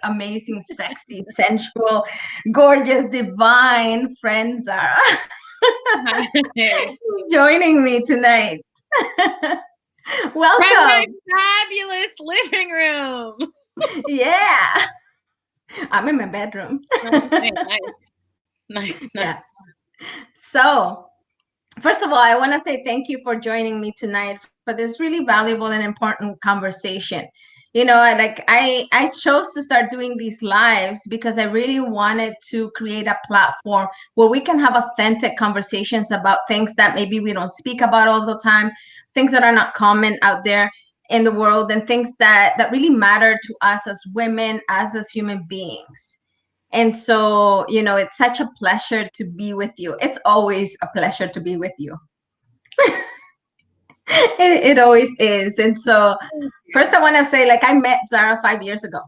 amazing, sexy, sensual, gorgeous, divine friend, Zara, Hi. joining me tonight. From my Welcome. fabulous living room. Yeah, I'm in my bedroom. Okay, nice. Yeah. So, first of all, I want to say thank you for joining me tonight for this really valuable and important conversation. I chose to start doing these lives because I really wanted to create a platform where we can have authentic conversations about things that maybe we don't speak about all the time, things that are not common out there in the world, and things that really matter to us as women, as human beings. And so, it's such a pleasure to be with you. It's always a pleasure to be with you. It always is. And so, first, I want to say, like, I met Zara 5 years ago,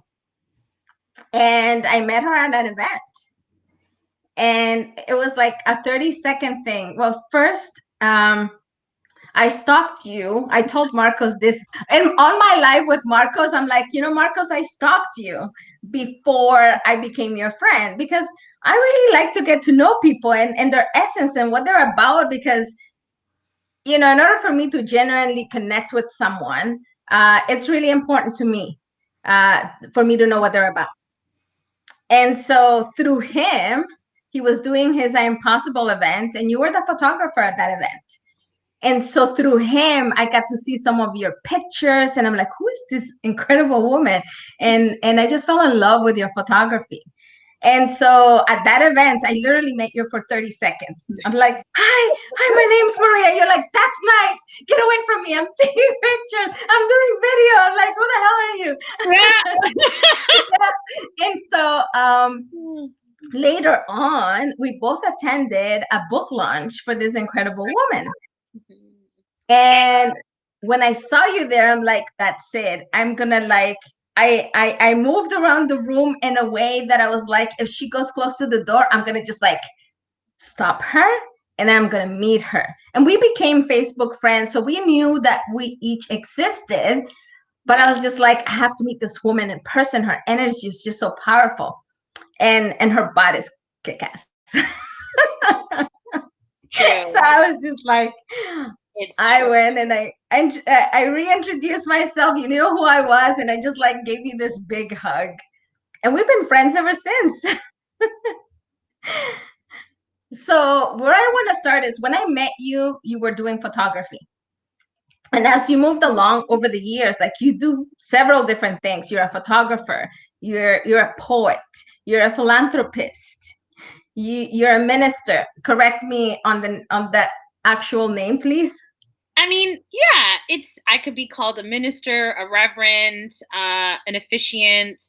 and I met her at an event. And it was like a 30-second thing. Well, first, I stalked you. I told Marcos this. And on my live with Marcos, I'm like, Marcos, I stalked you before I became your friend because I really like to get to know people and their essence and what they're about. Because, in order for me to genuinely connect with someone, it's really important to me for me to know what they're about. And so through him, he was doing his Impossible event, and you were the photographer at that event. And so through him, I got to see some of your pictures, and I'm like, who is this incredible woman? And I just fell in love with your photography. And so at that event, I literally met you for 30 seconds. I'm like, hi, my name's Maria. You're like, that's nice. Get away from me. I'm taking pictures. I'm doing video. I'm like, who the hell are you? And so later on, we both attended a book launch for this incredible woman. And when I saw you there, I'm like, that's it. I'm gonna like I moved around the room in a way that I was like, if she goes close to the door, I'm gonna just like stop her and I'm gonna meet her. And we became Facebook friends, so we knew that we each existed. But I was just like, I have to meet this woman in person. Her energy is just so powerful, and her body's kick-ass. So I was just like, I went and I reintroduced myself. You knew who I was, and I just like gave you this big hug, and we've been friends ever since. So where I want to start is when I met you, you were doing photography. And as you moved along over the years, like you do several different things. You're a photographer, you're a poet, you're a philanthropist, you're a minister. Correct me on that actual name, please. I mean, yeah, I could be called a minister, a reverend, an officiant.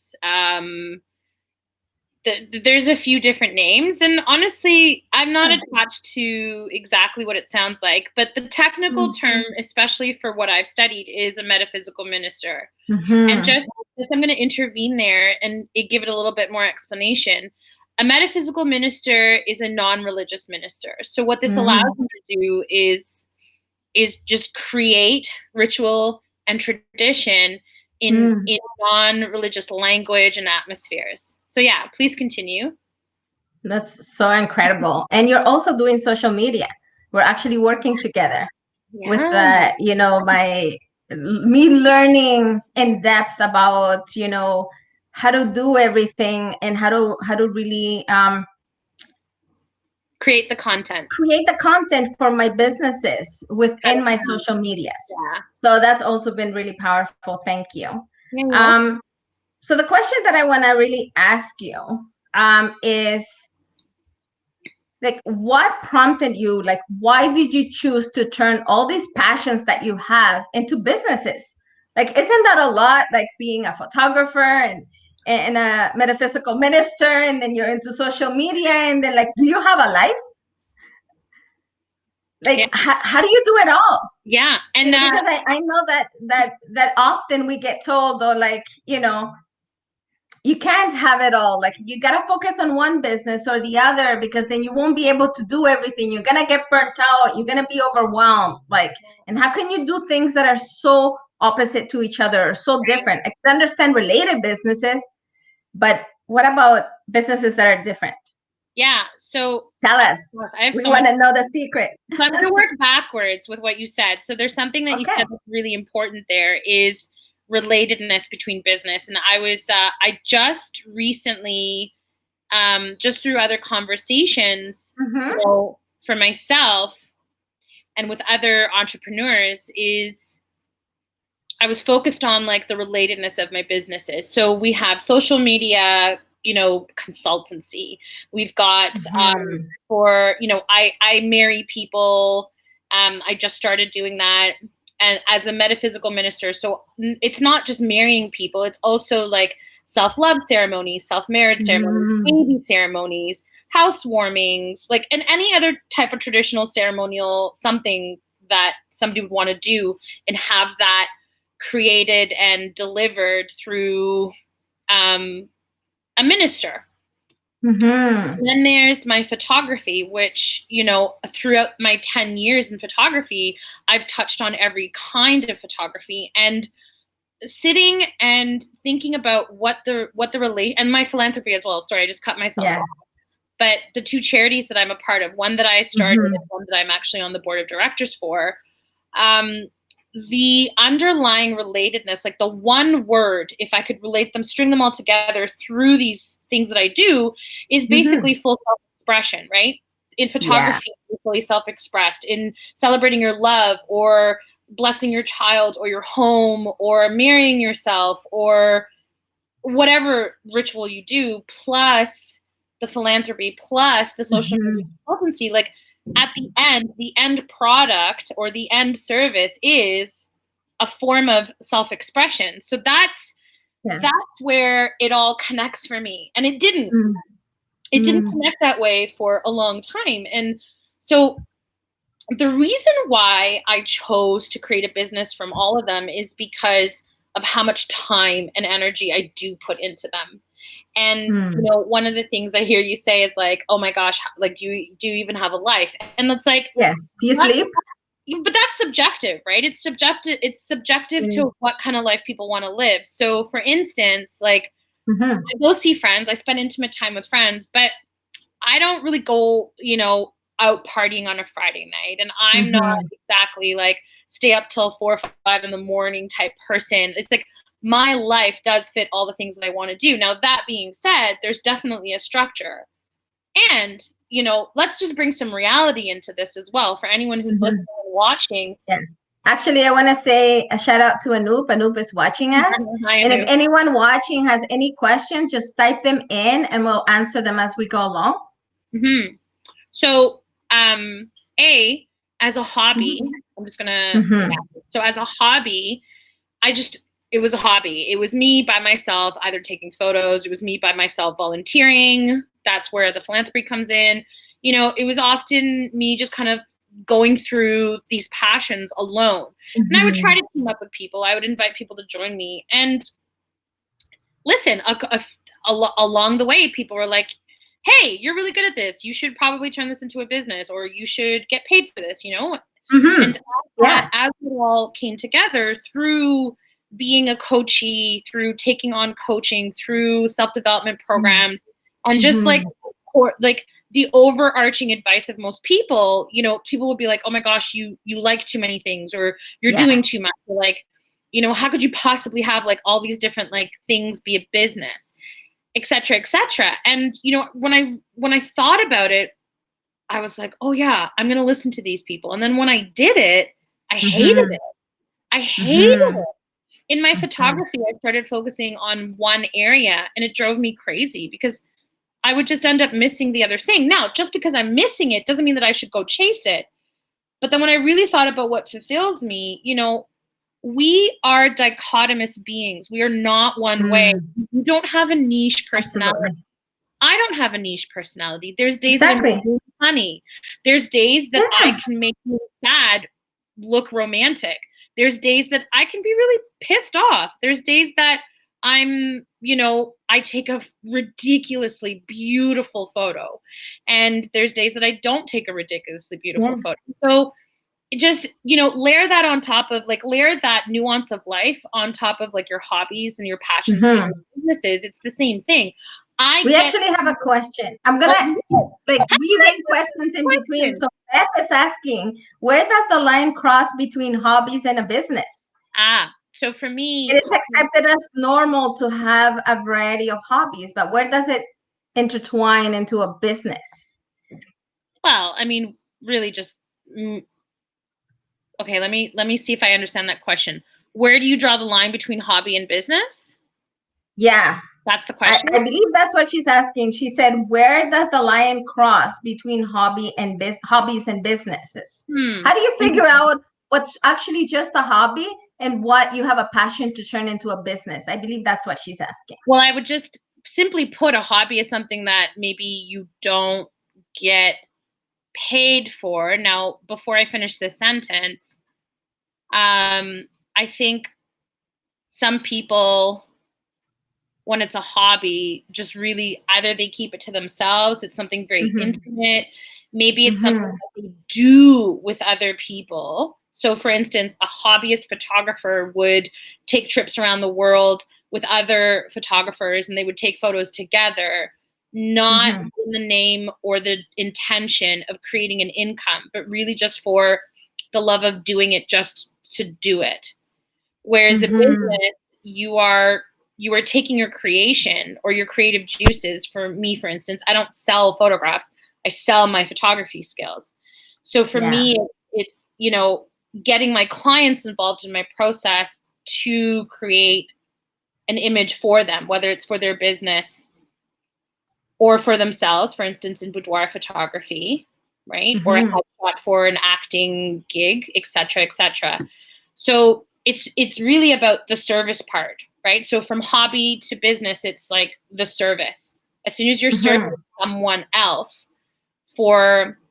There's a few different names, and honestly, I'm not attached to exactly what it sounds like, but the technical term, especially for what I've studied, is a metaphysical minister. And just I'm going to intervene there and give it a little bit more explanation. A metaphysical minister is a non-religious minister. So what this allows them to do is just create ritual and tradition in non-religious language and atmospheres. So yeah, please continue. That's so incredible. And you're also doing social media. We're actually working together with me learning in depth about, how to do everything and how to really create the content for my businesses within my social medias. So that's also been really powerful. Thank you. So the question that I want to really ask you is, like, what prompted you? Like, why did you choose to turn all these passions that you have into businesses? Like, isn't that a lot, like being a photographer and a metaphysical minister, and then you're into social media, and then, like, do you have a life? Like, how do you do it all? And because I know that often we get told, or like, you can't have it all. Like, you got to focus on one business or the other, because then you won't be able to do everything. You're going to get burnt out. You're going to be overwhelmed. Like, and how can you do things that are so opposite to each other or so different? I can understand related businesses, But what about businesses that are different? Yeah. So tell us. We want to know the secret. So I'm going to work backwards with what you said. So there's something that you said that's really important there is relatedness between business. And I just recently, just through other conversations, for myself and with other entrepreneurs is I was focused on like the relatedness of my businesses. So we have social media, consultancy. We've got I marry people. I just started doing that, and as a metaphysical minister. So it's not just marrying people; it's also like self-love ceremonies, self-marriage ceremonies, baby ceremonies, housewarmings, and any other type of traditional ceremonial something that somebody would want to do, and have that created and delivered through a minister. And then there's my photography, which, throughout my 10 years in photography, I've touched on every kind of photography, and sitting and thinking about what the and my philanthropy as well. Sorry, I just cut myself off. But the two charities that I'm a part of, one that I started and one that I'm actually on the board of directors for, the underlying relatedness, like the one word, if I could relate them, string them all together through these things that I do, is basically full self-expression, right? In photography, you're fully self-expressed. In celebrating your love, or blessing your child, or your home, or marrying yourself, or whatever ritual you do, plus the philanthropy, plus the social media consultancy, like at the end product or the end service is a form of self-expression. So that's where it all connects for me. And it didn't connect that way for a long time. And so the reason why I chose to create a business from all of them is because of how much time and energy I do put into them. And one of the things I hear you say is like, oh my gosh, like do you even have a life? And it's like, do you sleep? But that's subjective, right? It's subjective to what kind of life people want to live. So for instance, like I go see friends, I spend intimate time with friends, but I don't really go, out partying on a Friday night. And I'm not exactly like stay up till 4 or 5 in the morning type person. It's like my life does fit all the things that I want to do. Now, that being said, there's definitely a structure. And, let's just bring some reality into this as well for anyone who's listening and watching. Yeah. Actually, I want to say a shout out to Anoop. Anoop is watching us. Hi, and Anoop. If anyone watching has any questions, just type them in and we'll answer them as we go along. So, as a hobby, I'm just gonna. So as a hobby, it was a hobby. It was me by myself, either taking photos. It was me by myself volunteering. That's where the philanthropy comes in. It was often me just kind of going through these passions alone. And I would try to team up with people. I would invite people to join me. And listen, along the way, people were like, hey, you're really good at this. You should probably turn this into a business, or you should get paid for this, And as it all came together through being a coachee, through taking on coaching, through self-development programs, and just like the overarching advice of most people, people would be like, oh my gosh, you like too many things, or you're doing too much, or like, how could you possibly have like all these different like things be a business, et cetera, et cetera. And, when I thought about it, I was like, oh yeah, I'm going to listen to these people. And then when I did it, I hated it. I hated it. In my photography, I started focusing on one area, and it drove me crazy because I would just end up missing the other thing. Now, just because I'm missing it doesn't mean that I should go chase it. But then when I really thought about what fulfills me, we are dichotomous beings. We are not one way. You don't have a niche personality. Absolutely. I don't have a niche personality. There's days that I'm really funny. There's days that I can make you sad look romantic. There's days that I can be really pissed off. There's days that I'm, I take a ridiculously beautiful photo. And there's days that I don't take a ridiculously beautiful photo. So just, layer that on top of layer that nuance of life on top of your hobbies and your passions and your businesses. It's the same thing. We actually have a question. I'm gonna weave in questions in between. So Beth is asking, where does the line cross between hobbies and a business? So for me, it is accepted as normal to have a variety of hobbies, but where does it intertwine into a business? Well, I mean, really just okay, let me see if I understand that question. Where do you draw the line between hobby and business? Yeah. That's the question. I believe that's what she's asking. She said, where does the line cross between hobbies and businesses? How do you figure out what's actually just a hobby and what you have a passion to turn into a business? I believe that's what she's asking. Well, I would just simply put, a hobby is something that maybe you don't get paid for. Now, before I finish this sentence, I think some people, when it's a hobby, just really either they keep it to themselves. It's something very intimate. Maybe it's something that they do with other people. So for instance, a hobbyist photographer would take trips around the world with other photographers and they would take photos together, not in the name or the intention of creating an income, but really just for the love of doing it, just to do it. Whereas a business, you are taking your creation or your creative juices. For me, for instance, I don't sell photographs. I sell my photography skills. So for me, it's, getting my clients involved in my process to create an image for them, whether it's for their business or for themselves, for instance, in boudoir photography, right? Or a headshot for an acting gig, et cetera, et cetera. So it's really about the service part, right? So from hobby to business, it's like the service. As soon as you're serving someone else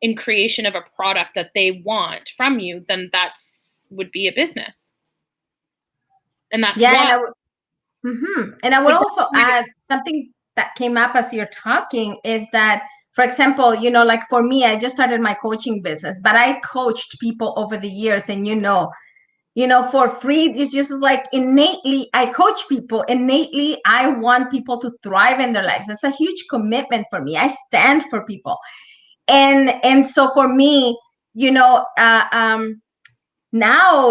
in creation of a product that they want from you, then would be a business. And that's why. And I would also add something that came up as you're talking is that, for example, like for me, I just started my coaching business, but I coached people over the years, and for free. It's just like innately, I coach people. Innately, I want people to thrive in their lives. It's a huge commitment for me. I stand for people. And so for me, now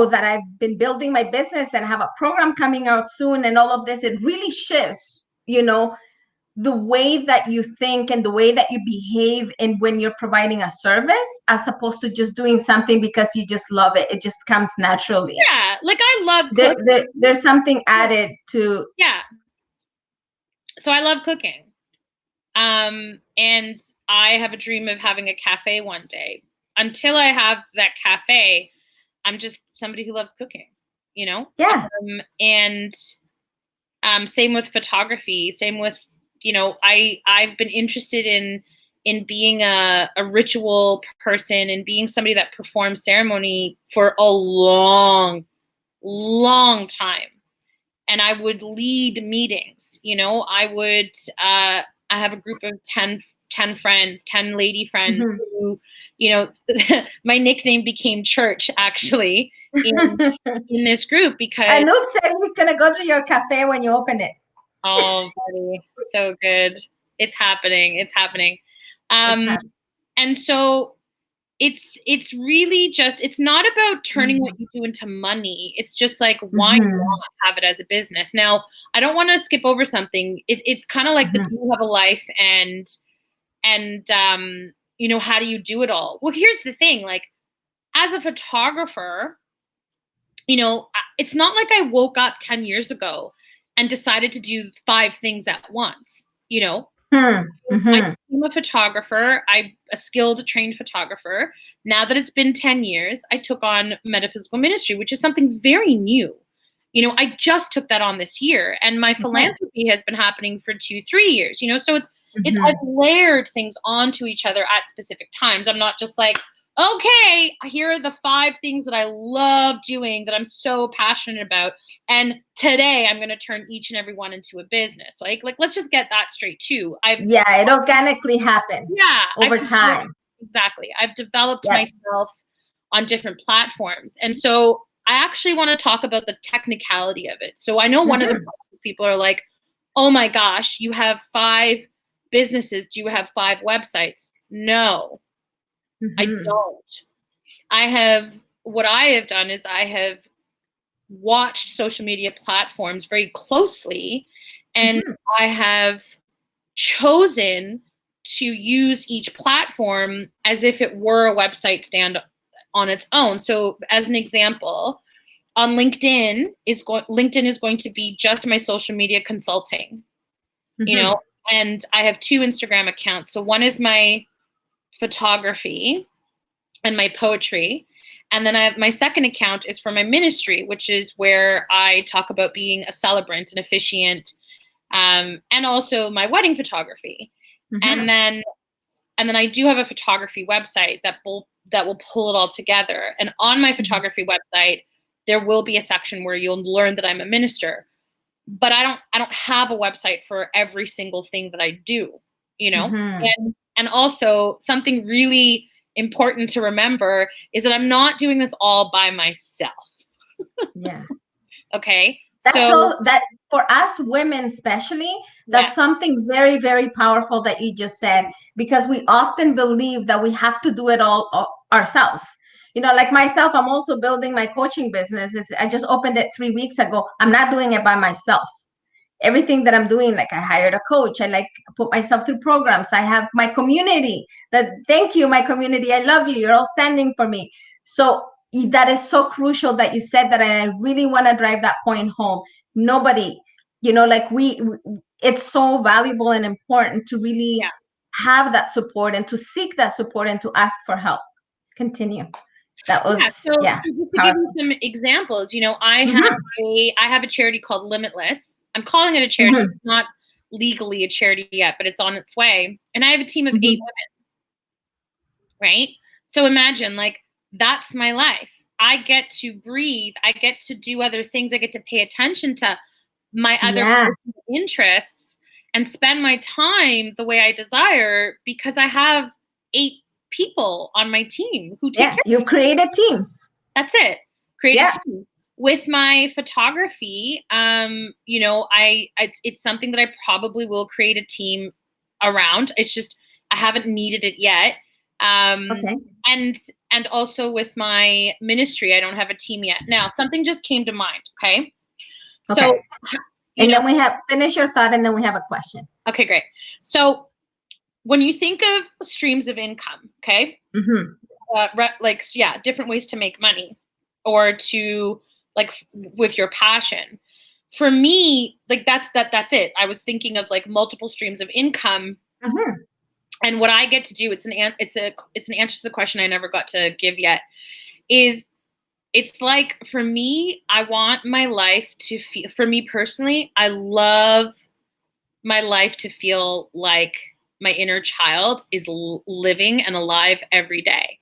that I've been building my business and have a program coming out soon and all of this, it really shifts, the way that you think and the way that you behave and when you're providing a service, as opposed to just doing something because you just love it. It just comes naturally. Yeah. Like I love cooking. There's something added to. Yeah. So I love cooking. And I have a dream of having a cafe one day. Until I have that cafe, I'm just somebody who loves cooking, Yeah. And same with photography, same with, I've been interested in being a ritual person and being somebody that performs ceremony for a long, long time. And I would lead meetings, I have a group of 10 friends, 10 lady friends who, my nickname became church actually in this group because Anoop said he's going to go to your cafe when you open it. Oh, buddy, so good. It's happening. And so it's really just, it's not about turning what you do into money. It's just like, why not have it as a business? Now, I don't want to skip over something. It's kind of like the Do You Have a Life and how do you do it all? Well, here's the thing, like as a photographer, it's not like I woke up 10 years ago and decided to do 5 things at once, I'm a photographer. I'm a skilled, trained photographer. Now that it's been 10 years, I took on metaphysical ministry, which is something very new. I just took that on this year, and my philanthropy has been happening for 2-3 years, so it's I've layered things onto each other at specific times. I'm not just like, okay, here are the 5 things that I love doing that I'm so passionate about, and today I'm going to turn each and every one into a business. Like let's just get that straight too. It organically happened. Over time. Exactly. I've developed myself on different platforms. And so I actually want to talk about the technicality of it. So I know one of the people are like, oh my gosh, you have 5 businesses. Do you have 5 websites? No, I don't. What I have done is I have watched social media platforms very closely, and I have chosen to use each platform as if it were a website stand on its own. So as an example, on LinkedIn is going to be just my social media consulting, you know, and I have 2 Instagram accounts. So one is my photography and my poetry. And then I have my second account is for my ministry, which is where I talk about being a celebrant and officiant, and also my wedding photography. And then I do have a photography website that will pull it all together. And on my photography website, there will be a section where you'll learn that I'm a minister. But I don't have a website for every single thing that I do, you know? And also something really important to remember is that I'm not doing this all by myself. Okay. That for us women especially, that's something very, very powerful that you just said, because we often believe that we have to do it all ourselves. You know, like myself, I'm also building my coaching business. I just opened it 3 weeks ago. I'm not doing it by myself. Everything that I'm doing, like I hired a coach, I like put myself through programs. I have my community thank you, my community. I love you. You're all standing for me. So that is so crucial that you said that. And I really want to drive that point home. Nobody, you know, like it's so valuable and important to really have that support and to seek that support and to ask for help. Continue. That was so just to give you some examples, you know, I have a charity called Limitless. I'm calling it a charity. It's not legally a charity yet, but it's on its way. And I have a team of 8 women. Right? So imagine, like, that's my life. I get to breathe. I get to do other things. I get to pay attention to my other interests and spend my time the way I desire because I have 8 people on my team who take care. You've created teams. That's it. Created teams. With my photography, you know, it's something that I probably will create a team around. It's just I haven't needed it yet. And also with my ministry, I don't have a team yet. Now, something just came to mind. Okay. So, and then we have finish your thought, and then we have a question. Okay, great. So, when you think of streams of income, okay, different ways to make money, or to with your passion. For me, like that's it. I was thinking of like multiple streams of income. And what I get to do, it's an answer to the question I never got to give yet, is it's like, for me, I want my life to feel, for me personally, I love my life to feel like my inner child is living and alive every day.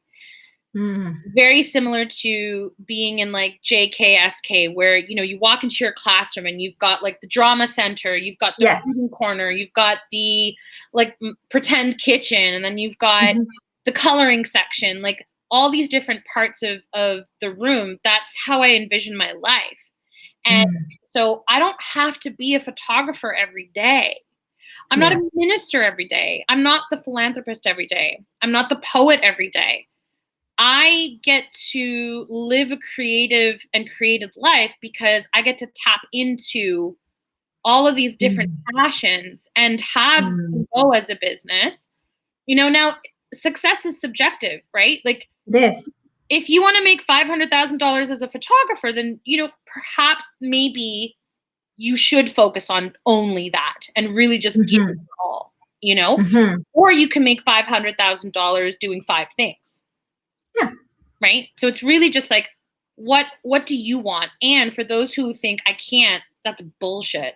Very similar to being in like JKSK, where, you know, you walk into your classroom and you've got like the drama center, you've got the reading corner, you've got the like pretend kitchen, and then you've got the coloring section, like all these different parts of the room. That's how I envision my life. And so I don't have to be a photographer every day. I'm not a minister every day. I'm not the philanthropist every day. I'm not the poet every day. I get to live a creative and creative life because I get to tap into all of these different passions and have go as a business. You know, now success is subjective, right? Like this. If you want to make $500,000 as a photographer, then, you know, perhaps maybe you should focus on only that and really just give it all, you know? Or you can make $500,000 doing 5 things. Right? So it's really just like, what do you want? And for those who think I can't, that's bullshit.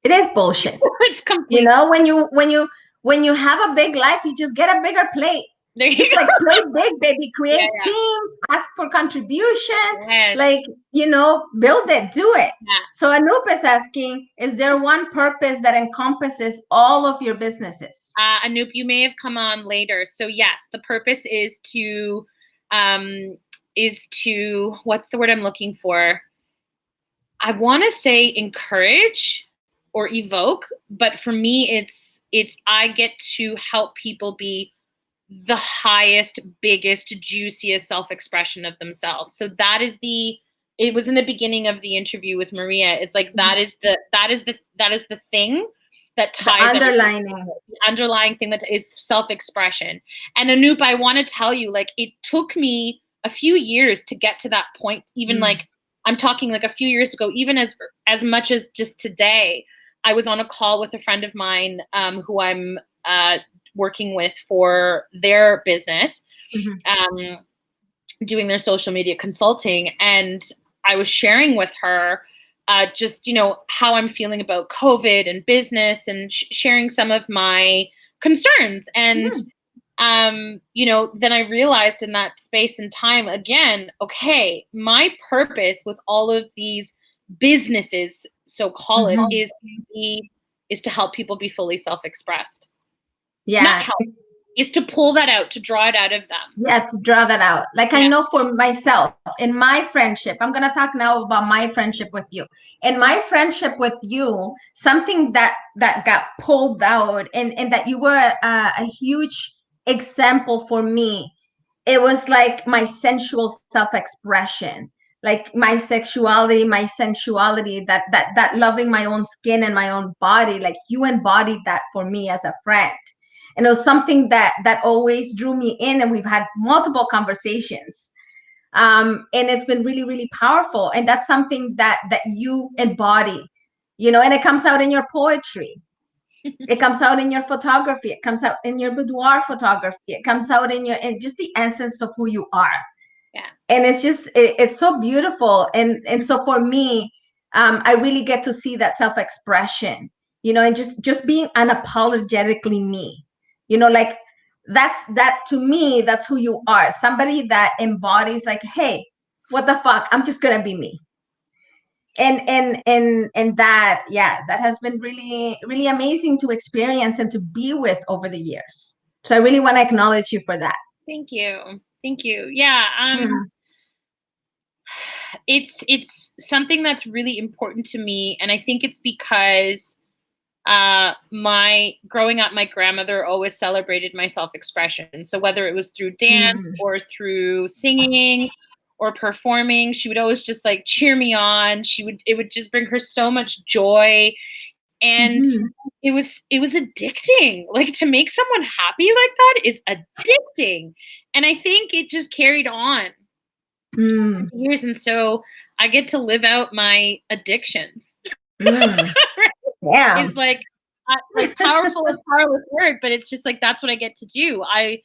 It is bullshit. It's complete. You know, when you have a big life, you just get a bigger plate. Just like play big, baby. Create teams, ask for contribution, like, you know, build it, do it. So Anoop is asking, is there one purpose that encompasses all of your businesses? Anoop, you may have come on later. So yes, the purpose is to is to, what's the word I'm looking for? I want to say encourage or evoke, but for me, it's I get to help people be the highest, biggest, juiciest self-expression of themselves. So it was in the beginning of the interview with Maria. It's like that is the thing that ties the underlying thing that is self-expression. And Anoop, I want to tell you, like, it took me a few years to get to that point. Even like, I'm talking like a few years ago, even as much as just today, I was on a call with a friend of mine who I'm working with for their business, doing their social media consulting. And I was sharing with her just, how I'm feeling about COVID and business, and sharing some of my concerns. And, then I realized in that space and time again, okay, my purpose with all of these businesses, so call it, is to help people be fully self-expressed. Yeah. Not help. Is to pull that out, to draw it out of them. Yeah, to draw that out. Like, I know for myself, in my friendship, I'm going to talk now about my friendship with you. In my friendship with you, something that got pulled out, and that you were a huge example for me, it was like my sensual self-expression, like my sexuality, my sensuality, that loving my own skin and my own body. Like, you embodied that for me as a friend. And it was something that always drew me in, and we've had multiple conversations. And it's been really, really powerful. And that's something that you embody, and it comes out in your poetry. It comes out in your photography. It comes out in your boudoir photography. It comes out in just the essence of who you are. Yeah. And it's just, it's so beautiful. And so for me, I really get to see that self-expression, and just being unapologetically me. Like, that to me, that's who you are. Somebody that embodies, like, hey, what the fuck, I'm just gonna be me. And that, that has been really, really amazing to experience and to be with over the years. So I really want to acknowledge you for that. Thank you. Yeah. It's something that's really important to me, and I think it's because my growing up, my grandmother always celebrated my self-expression. So whether it was through dance or through singing or performing, she would always just like cheer me on. It would just bring her so much joy. And it was addicting. Like, to make someone happy like that is addicting. And I think it just carried on years. And so I get to live out my addictions. Yeah. Is like powerful is powerless word, but it's just like, that's what I get to do. I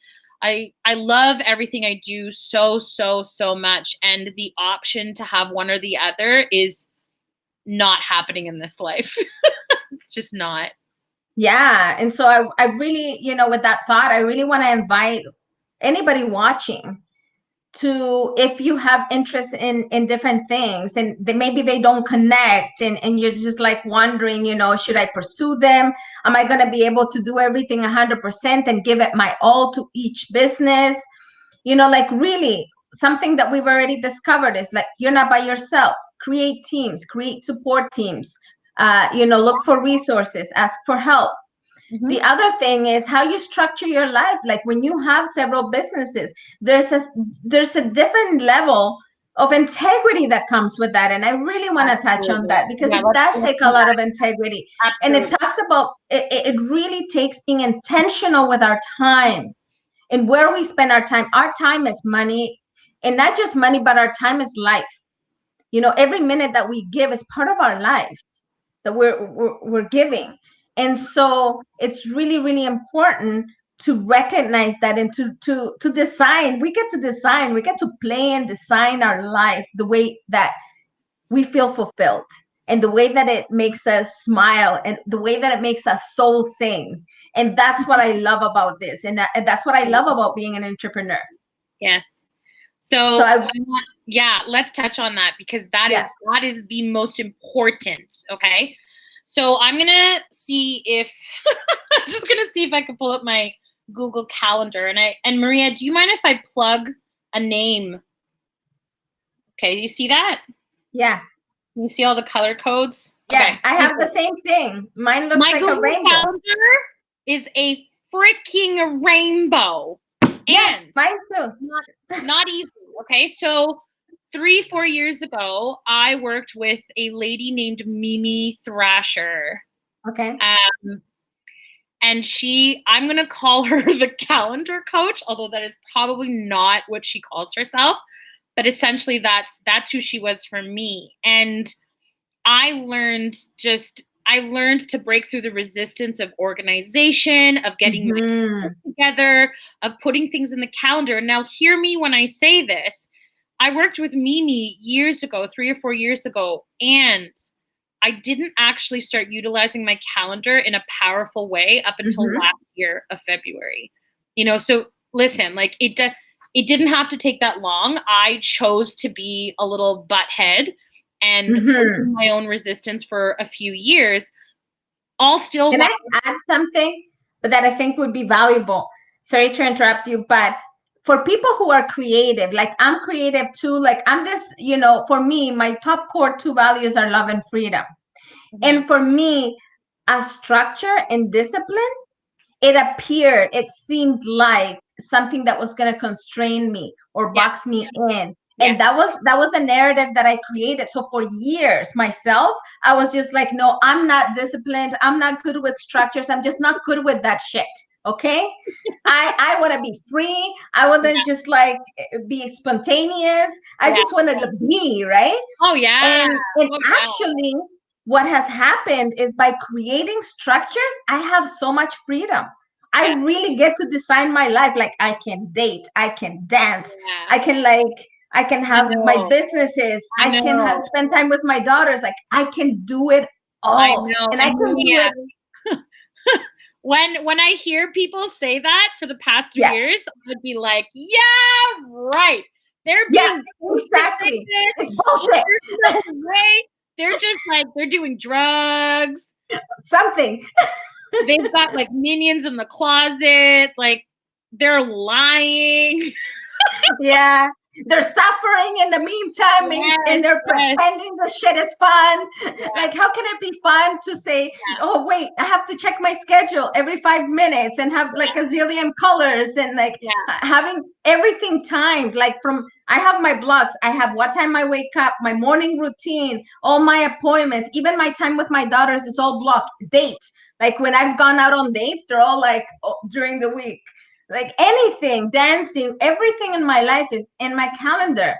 love everything I do so much. And the option to have one or the other is not happening in this life. It's just not. Yeah. And so I really, with that thought, I really want to invite anybody watching to, if you have interest in different things, and maybe they don't connect, and you're just like wondering, should I pursue them? Am I going to be able to do everything 100% and give it my all to each business? Like, really, something that we've already discovered is, like, you're not by yourself. Create teams, create support teams, look for resources, ask for help. The other thing is how you structure your life. Like, when you have several businesses, there's a different level of integrity that comes with that. And I really want to touch on that, because it does take a lot of integrity. Absolutely. And it talks about, it really takes being intentional with our time and where we spend our time. Our time is money, and not just money, but our time is life. Every minute that we give is part of our life that we're giving. And so it's really, really important to recognize that, and to design. We get to play and design our life the way that we feel fulfilled, and the way that it makes us smile, and the way that it makes us soul sing. And that's what I love about this. And that's what I love about being an entrepreneur. Yes. So let's touch on that, because that is the most important. Okay. So I'm going to see if I'm just going to see if I can pull up my Google Calendar. And Maria, do you mind if I plug a name Okay, you see that? Yeah. You see all the color codes? Yeah, Okay. I have the same thing. Mine looks My like a Google rainbow. Calendar is a freaking rainbow. Yeah, And mine too. not easy. Okay, so 3-4 years ago, I worked with a lady named Mimi Thrasher. Okay. And I'm going to call her the calendar coach, although that is probably not what she calls herself. But essentially, that's who she was for me. And I learned to break through the resistance of organization, of getting my Mhm. together, of putting things in the calendar. Now, hear me when I say this. I worked with Mimi years ago, 3 or 4 years ago, and I didn't actually start utilizing my calendar in a powerful way up until Mhm. last year of February. So listen, like it didn't have to take that long. I chose to be a little butthead and Mhm. my own resistance for a few years. All still Can I add something that I think would be valuable? Sorry to interrupt you, but for people who are creative, like I'm creative too, like I'm this, for me, my top core 2 values are love and freedom. And for me, a structure and discipline, it seemed like something that was going to constrain me or box me in. And that was the narrative that I created. So for years myself, I was just like, no, I'm not disciplined. I'm not good with structures. I'm just not good with that shit. Okay. I want to be free. I want to just like be spontaneous. I just want to be, right? Oh yeah. And actually, what has happened is by creating structures, I have so much freedom. I really get to design my life. Like I can date, I can dance, I can have my businesses, I can spend time with my daughters. Like I can do it all. I know. And I can do it. When I hear people say that for the past 3 years, I would be like, yeah, right. They're being exactly. It's bullshit. No way. They're just like, they're doing drugs. Something. They've got like minions in the closet. Like they're lying. Yeah. They're suffering in the meantime, and they're pretending the shit is fun. Like, how can it be fun to say, oh, wait, I have to check my schedule every 5 minutes and have like a zillion colors and like having everything timed. Like I have my blocks. I have what time I wake up, my morning routine, all my appointments, even my time with my daughters is all blocked. Dates. Like when I've gone out on dates, they're all like during the week. Like anything, dancing, everything in my life is in my calendar.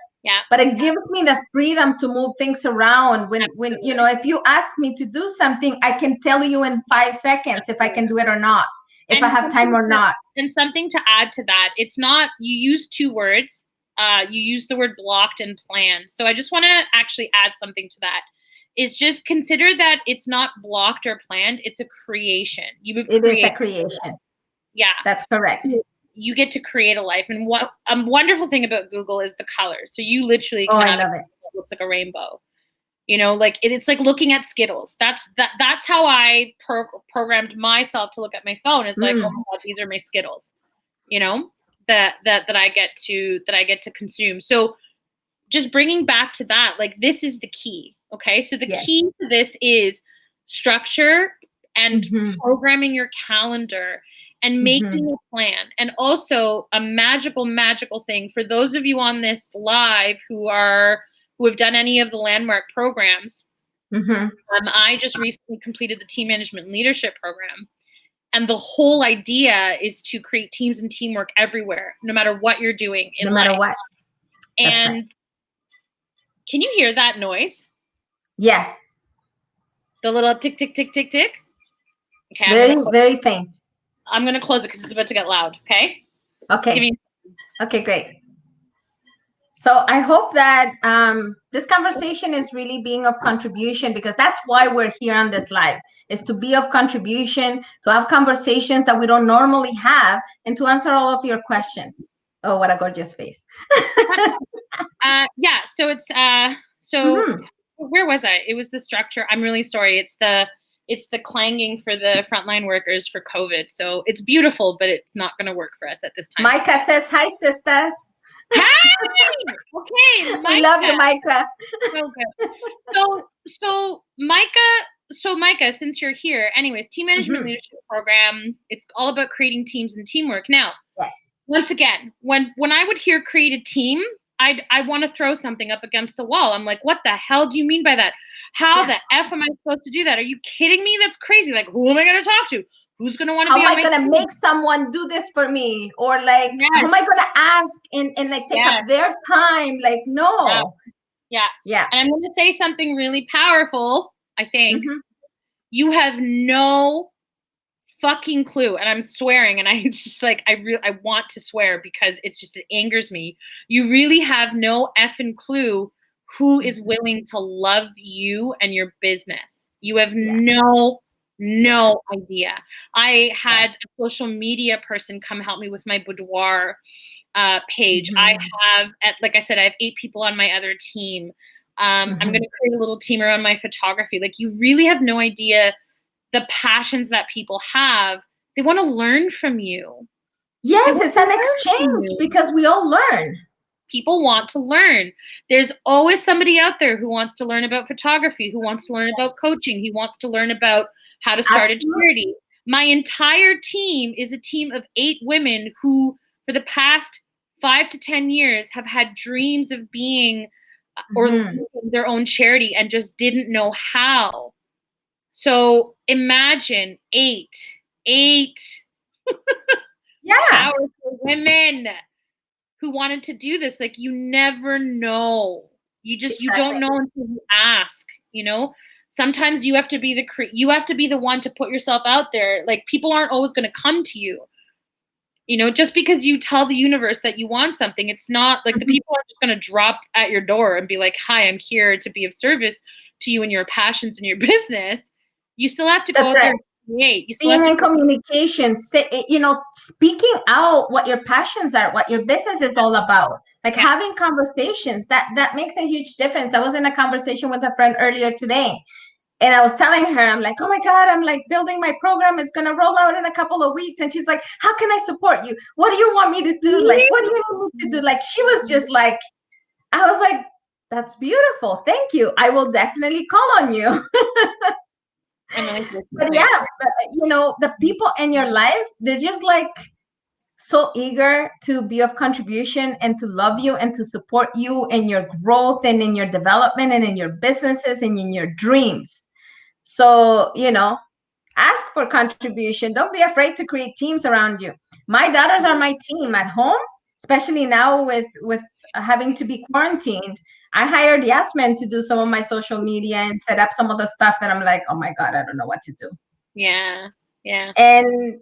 But it gives me the freedom to move things around. When if you ask me to do something, I can tell you in 5 seconds if I can do it or not, if I have time or not. And something to add to that, it's not, you use 2 words. You use the word blocked and planned. So I just want to actually add something to that. Is just consider that it's not blocked or planned. It's a creation. It is a creation. Yeah, that's correct. You get to create a life. And what a wonderful thing about Google is the colors. So you literally I can love it. It looks like a rainbow. Like it's like looking at Skittles. That's how I programmed myself to look at my phone. It's like, oh my God, these are my Skittles. That I get to consume. So just bringing back to that, like this is the key. Okay, so the key to this is structure and programming your calendar and making a plan. And also a magical thing for those of you on this live who have done any of the landmark programs. I just recently completed the team management and leadership program. And the whole idea is to create teams and teamwork everywhere, no matter what you're doing in life. No matter what. And can you hear that noise? Yeah. The little tick, tick, tick, tick, tick. Okay. Very, very faint. I'm going to close it because it's about to get loud. Okay. Okay. Okay, great. So I hope that this conversation is really being of contribution, because that's why we're here on this live, is to be of contribution, to have conversations that we don't normally have, and to answer all of your questions. Oh, what a gorgeous face. Yeah. So it's where was I? It was the structure. I'm really sorry. It's the clanging for the frontline workers for COVID. So it's beautiful, but it's not going to work for us at this time. Micah says, hi, sisters. Hey! Okay, We love you, Micah. Micah. So good. So Micah, since you're here, anyways, team management leadership program, it's all about creating teams and teamwork. Now, Yes. once again, when I would hear create a team, I want to throw something up against the wall. I'm like, what the hell do you mean by that? How the F am I supposed to do that? Are you kidding me? That's crazy. Like, who am I going to talk to? Who's going to want to How be am on I my gonna team? make someone do this for me? Or like, how Yes. am I gonna ask and like take up their time? Like, no. Yeah. And I'm going to say something really powerful, I think. You have no fucking clue, and I'm swearing, and I just like I want to swear because it angers me. You really have no effing clue who is willing to love you and your business. You have no idea. I had a social media person come help me with my boudoir page. I have, like I said, I have 8 people on my other team. I'm going to create a little team around my photography. Like, you really have no idea the passions that people have. They want to learn from you. Yes, it's an exchange because we all learn. People want to learn. There's always somebody out there who wants to learn about photography, who wants to learn about coaching, who wants to learn about how to start a charity. My entire team is a team of 8 women who, for the past 5 to 10 years, have had dreams of being or their own charity and just didn't know how. So imagine 8 powerful women who wanted to do this. Like, you never know. You don't know until you ask, you know? Sometimes you have to be the one to put yourself out there. Like, people aren't always going to come to you. You know, just because you tell the universe that you want something, it's not like the people are just going to drop at your door and be like, hi, I'm here to be of service to you and your passions and your business. You still have to go out there and create. You still have to communication, you know, speaking out what your passions are, what your business is all about, like having conversations that makes a huge difference. I was in a conversation with a friend earlier today, and I was telling her, I'm like, oh my God, I'm like building my program. It's going to roll out in a couple of weeks. And she's like, how can I support you? What do you want me to do? Like, what do you want me to do? Like, she was just like, I was like, that's beautiful. Thank you. I will definitely call on you. But you know, the people in your life, they're just like so eager to be of contribution and to love you and to support you in your growth and in your development and in your businesses and in your dreams. So, you know, ask for contribution. Don't be afraid to create teams around you. My daughters are my team at home, especially now with having to be quarantined. I hired Yasmin to do some of my social media and set up some of the stuff that I'm like, oh my God, I don't know what to do. And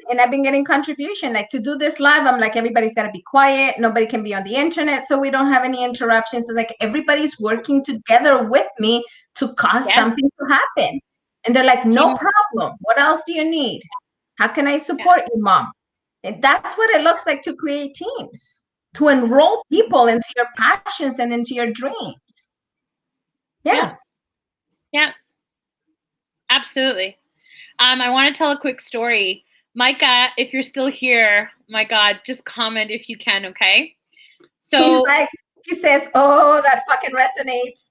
and I've been getting contribution. Like, to do this live, I'm like, everybody's got to be quiet. Nobody can be on the internet, so we don't have any interruptions. So like, everybody's working together with me to cause something to happen. And they're like, no problem. What else do you need? How can I support you, Mom? And that's what it looks like to create teams, to enroll people into your passions and into your dreams. Yeah. Absolutely. I want to tell a quick story. Micah, if you're still here, my God, just comment if you can, okay? So he says, oh, that fucking resonates.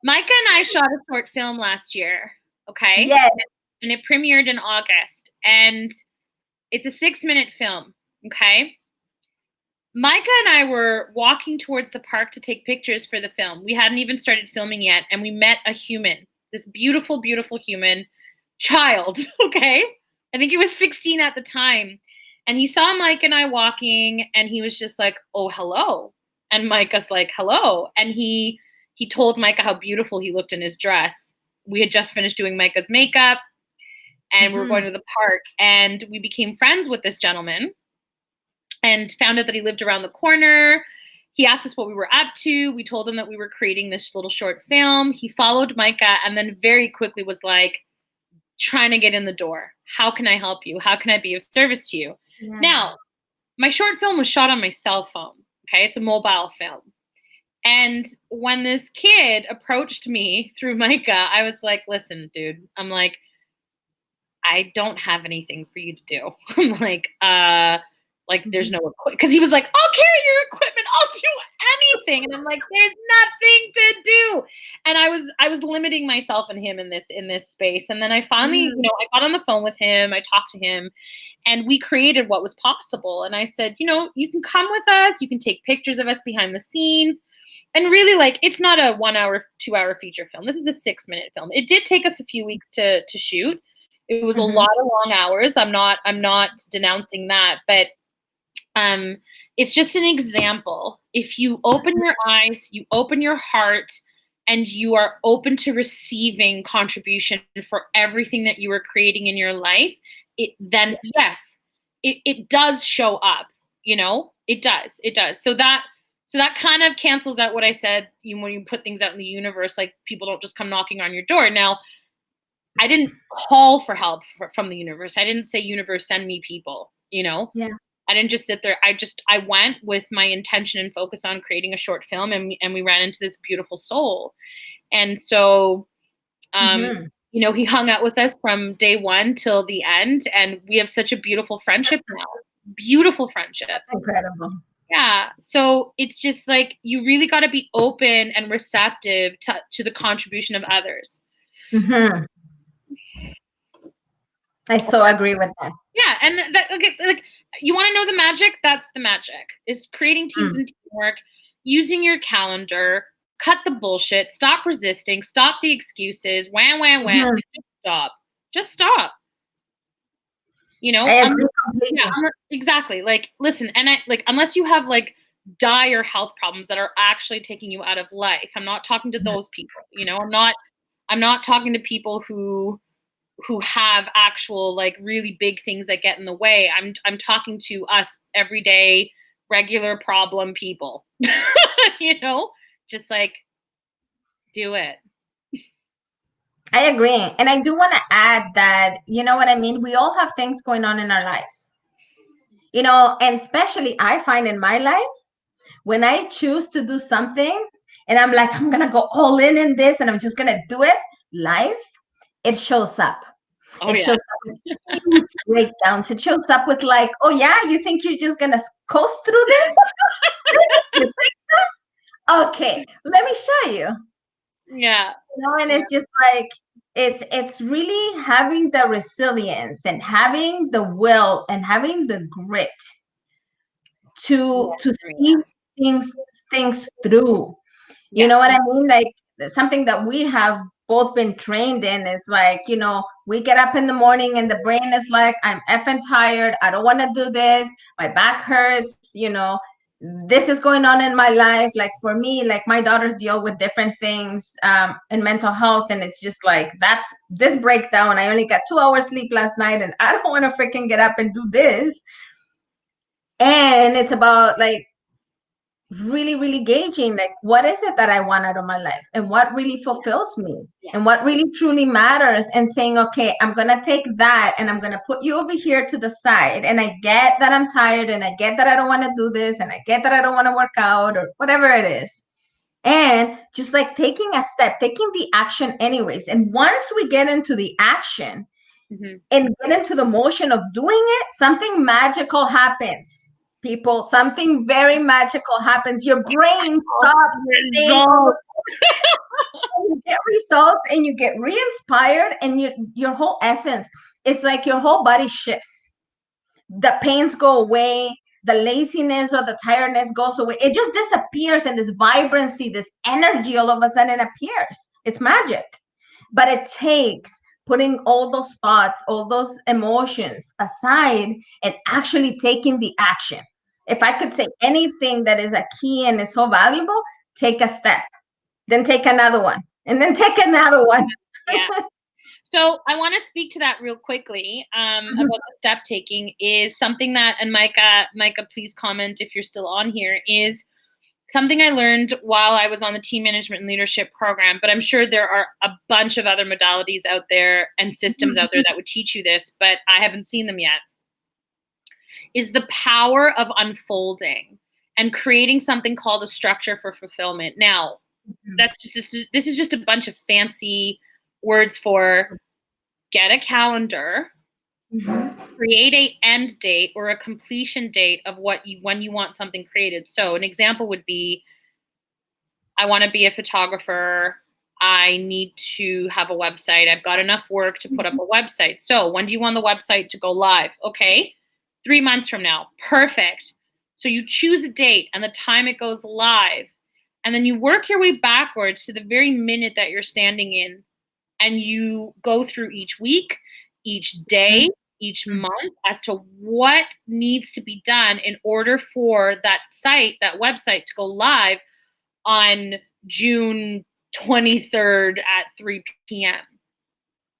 Micah and I shot a short film last year, okay? Yes. And it premiered in August. And it's a 6-minute film, okay? Micah and I were walking towards the park to take pictures for the film. We hadn't even started filming yet, and we met a human, this beautiful, beautiful human child, okay? I think he was 16 at the time. And he saw Micah and I walking, and he was just like, oh, hello. And Micah's like, hello. And he told Micah how beautiful he looked in his dress. We had just finished doing Micah's makeup, and we were going to the park, and we became friends with this gentleman and found out that he lived around the corner. He asked us what we were up to. We told him that we were creating this little short film. He followed Micah and then very quickly was like, trying to get in the door. How can I help you? How can I be of service to you? Yeah. Now, my short film was shot on my cell phone. Okay, it's a mobile film. And when this kid approached me through Micah, I was like, listen, dude, I'm like, I don't have anything for you to do. I'm like, Like there's no equipment, because he was like, I'll carry your equipment, I'll do anything. And I'm like, there's nothing to do. And I was limiting myself and him in this space. And then I finally, I got on the phone with him, I talked to him, and we created what was possible. And I said, you can come with us, you can take pictures of us behind the scenes. And really, like, it's not a 1 hour, 2 hour feature film. This is a 6-minute film. It did take us a few weeks to shoot. It was a lot of long hours. I'm not denouncing that, but it's just an example. If you open your eyes, you open your heart, and you are open to receiving contribution for everything that you are creating in your life, then yes, it does show up. It does. So that kind of cancels out what I said. When you put things out in the universe, like, people don't just come knocking on your door. Now, I didn't call for help from the universe. I didn't say, universe, send me people, Yeah. I didn't just sit there. I went with my intention and focus on creating a short film, and we ran into this beautiful soul. And so, he hung out with us from day one till the end, and we have such a beautiful friendship now. Beautiful friendship. That's incredible. Yeah. So it's just like, you really got to be open and receptive to the contribution of others. I so agree with that. Yeah. And like, you want to know the magic? That's the magic, is creating teams and teamwork, using your calendar, cut the bullshit, stop resisting, stop the excuses, wham. Just stop. I agree completely. Yeah, exactly. Like, listen, and unless you have like dire health problems that are actually taking you out of life, I'm not talking to those people. I'm not talking to people who have actual, like, really big things that get in the way. I'm talking to us everyday, regular problem people. Just like, do it. I agree. And I do want to add that, you know what I mean? We all have things going on in our lives, and especially I find in my life, when I choose to do something and I'm like, I'm going to go all in this and I'm just going to do it, life, it shows up. Shows up with huge breakdowns. It shows up with like, oh yeah, you think you're just going to coast through this? You think so? Okay, let me show you. Yeah. And it's just like, it's really having the resilience and having the will and having the grit to see things through. You know what I mean? Like, something that we have both been trained in is like, we get up in the morning and the brain is like, I'm effing tired, I don't want to do this, my back hurts, this is going on in my life. Like, for me, like, my daughters deal with different things in mental health, and it's just like, that's this breakdown. I only got 2 hours sleep last night and I don't want to freaking get up and do this. And it's about like really, really gauging, like, what is it that I want out of my life and what really fulfills me and what really truly matters, and saying, okay, I'm going to take that and I'm going to put you over here to the side. And I get that I'm tired, and I get that I don't want to do this, and I get that I don't want to work out or whatever it is. And just like taking a step, taking the action anyways. And once we get into the action and get into the motion of doing it, something magical happens. People, something very magical happens. Your brain stops results. You get results and you get re-inspired, and your whole essence, it's like your whole body shifts. The pains go away, the laziness or the tiredness goes away. It just disappears, and this vibrancy, this energy all of a sudden appears. It's magic. But it takes putting all those thoughts, all those emotions aside, and actually taking the action. If I could say anything that is a key and is so valuable, take a step, then take another one, and then take another one. Yeah. So I want to speak to that real quickly about the step taking. Is something that, and Micah, please comment if you're still on here, is something I learned while I was on the team management and leadership program, but I'm sure there are a bunch of other modalities out there and systems out there that would teach you this, but I haven't seen them yet, is the power of unfolding and creating something called a structure for fulfillment. Now, this is just a bunch of fancy words for get a calendar, create a end date or a completion date of when you want something created. So an example would be, I want to be a photographer. I need to have a website. I've got enough work to put up a website. So when do you want the website to go live? Okay, 3 months from now. Perfect. So you choose a date and the time it goes live. And then you work your way backwards to the very minute that you're standing in. And you go through each week, each day, each month as to what needs to be done in order for that site, that website, to go live on June 23rd at 3 p.m.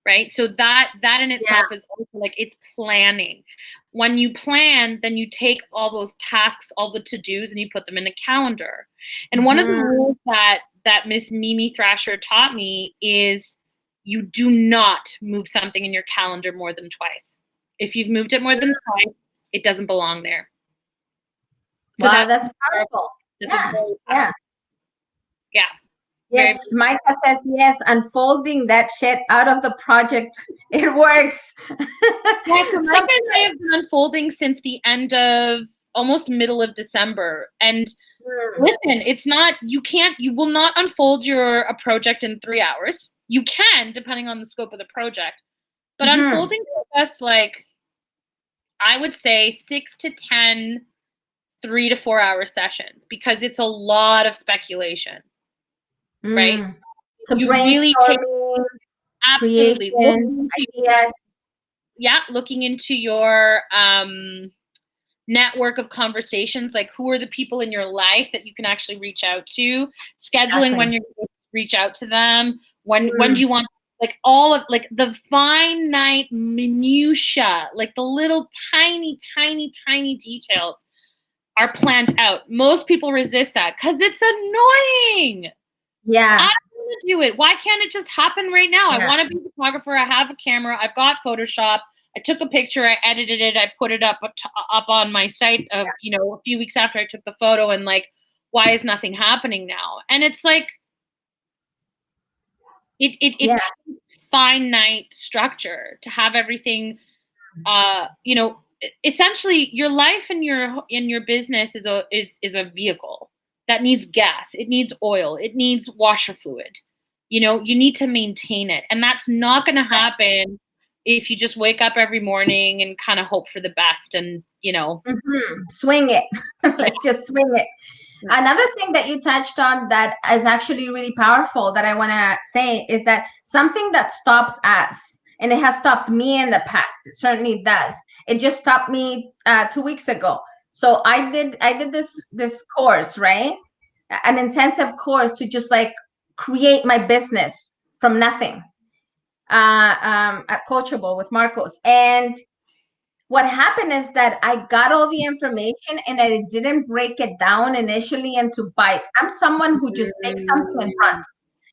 Right? So that in itself is also like, it's planning. When you plan, then you take all those tasks, all the to-dos, and you put them in a calendar. And one of the rules that Miss Mimi Thrasher taught me is you do not move something in your calendar more than twice. If you've moved it more than twice, it doesn't belong there. So wow, that's powerful. Yeah. Yes, Micah says yes. Unfolding that shit out of the project, it works. Yeah, so Micah and I have been unfolding since the end of almost middle of December. And listen, it's not, you will not unfold a project in 3 hours. You can, depending on the scope of the project. But unfolding for us, like, I would say 6 to 10, 3 to 4 hour sessions, because it's a lot of speculation. Right? So you really take absolutely creation, ideas. Yeah, looking into your network of conversations, like who are the people in your life that you can actually reach out to, scheduling when you're going to reach out to them, when do you want, like all of like the finite minutia, like the little tiny details are planned out. Most people resist that because it's annoying. Yeah. I want to do it. Why can't it just happen right now? I want to be a photographer. I have a camera. I've got Photoshop. I took a picture. I edited it. I put it up on my site, a few weeks after I took the photo, and like, why is nothing happening now? And it's like, it takes finite structure to have everything, essentially your life and your business is a vehicle that needs gas. It needs oil. It needs washer fluid. You need to maintain it. And that's not going to happen if you just wake up every morning and kind of hope for the best and, swing it. Let's just swing it. Another thing that you touched on that is actually really powerful that I want to say is that something that stops us, and it has stopped me in the past, it certainly does. It just stopped me 2 weeks ago. So I did this course, right? An intensive course to just like create my business from nothing at Coachable with Marcos. And what happened is that I got all the information and I didn't break it down initially into bites. I'm someone who just takes something and runs.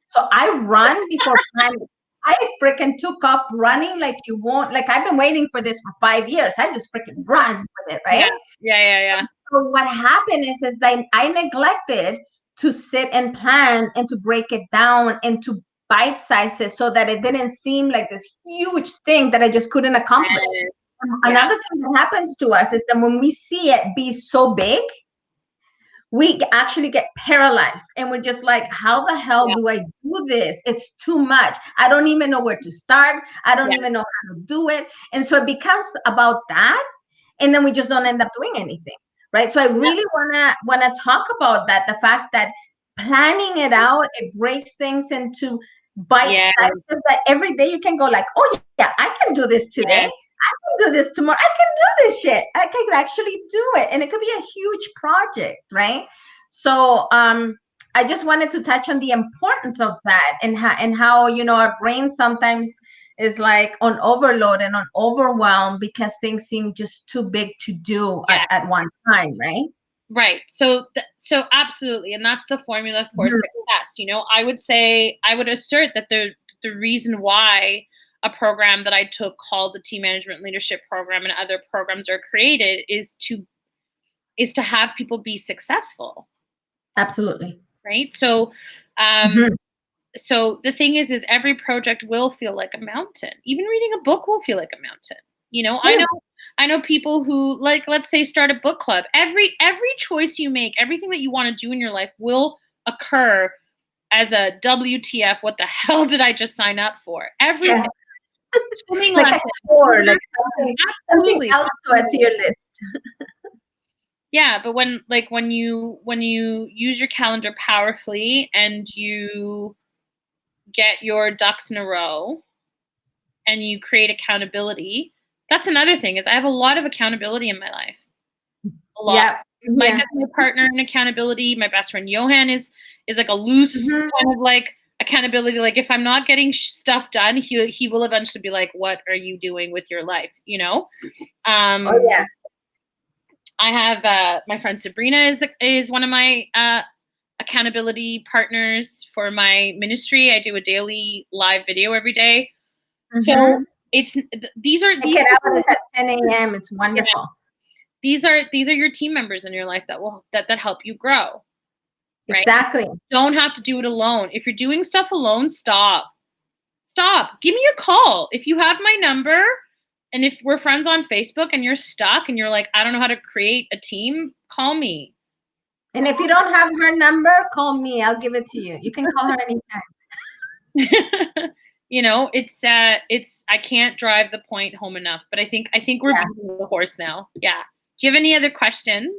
So I run before planning. I freaking took off running like you won't. Like I've been waiting for this for 5 years. I just freaking run with it, right? Yeah. So what happened is that I neglected to sit and plan and to break it down into bite sizes so that it didn't seem like this huge thing that I just couldn't accomplish. Another thing that happens to us is that when we see it be so big, we actually get paralyzed and we're just like, how the hell do I do this? It's too much. I don't even know where to start. I don't even know how to do it. And so it becomes about that. And then we just don't end up doing anything. Right. So I really wanna talk about that. The fact that planning it out, it breaks things into bite sizes that every day you can go like, oh yeah, I can do this today. I can do this tomorrow. I can do this shit. I can actually do it. And it could be a huge project, right? So I just wanted to touch on the importance of that and how our brain sometimes is like on overload and on overwhelm because things seem just too big to do at one time, right? Right. So absolutely. And that's the formula for success. I would assert that the reason why a program that I took called the Team Management Leadership Program and other programs are created is to have people be successful. Absolutely. Right. So, so the thing is every project will feel like a mountain. Even reading a book will feel like a mountain. I know I know people who, like, let's say, start a book club. Every choice you make, everything that you want to do in your life will occur as a WTF, what the hell did I just sign up for? Everything. Yeah. Swimming Like a lessons. chore, like something Absolutely. else to add to your list. Yeah, but when you use your calendar powerfully and you get your ducks in a row and you create accountability, that's another thing is I have a lot of accountability in my life. A lot. Yeah. Mike Yeah. is my partner in accountability. My best friend Johan is like a loose kind of like accountability. Like if I'm not getting stuff done, he will eventually be like, "What are you doing with your life?" You know. Oh yeah. I have my friend Sabrina is one of my accountability partners for my ministry. I do a daily live video every day. So it's these are Check it out. It's at 10 a.m. It's wonderful. Yeah. These are your team members in your life that help you grow. Right? Exactly. You don't have to do it alone. If you're doing stuff alone, stop. Give me a call. If you have my number and if we're friends on Facebook and you're stuck and you're like, I don't know how to create a team, call me. And if you don't have her number, call me. I'll give it to you. You can call her anytime. You know, it's I can't drive the point home enough, but I think we're beating the horse now. Yeah. Do you have any other questions?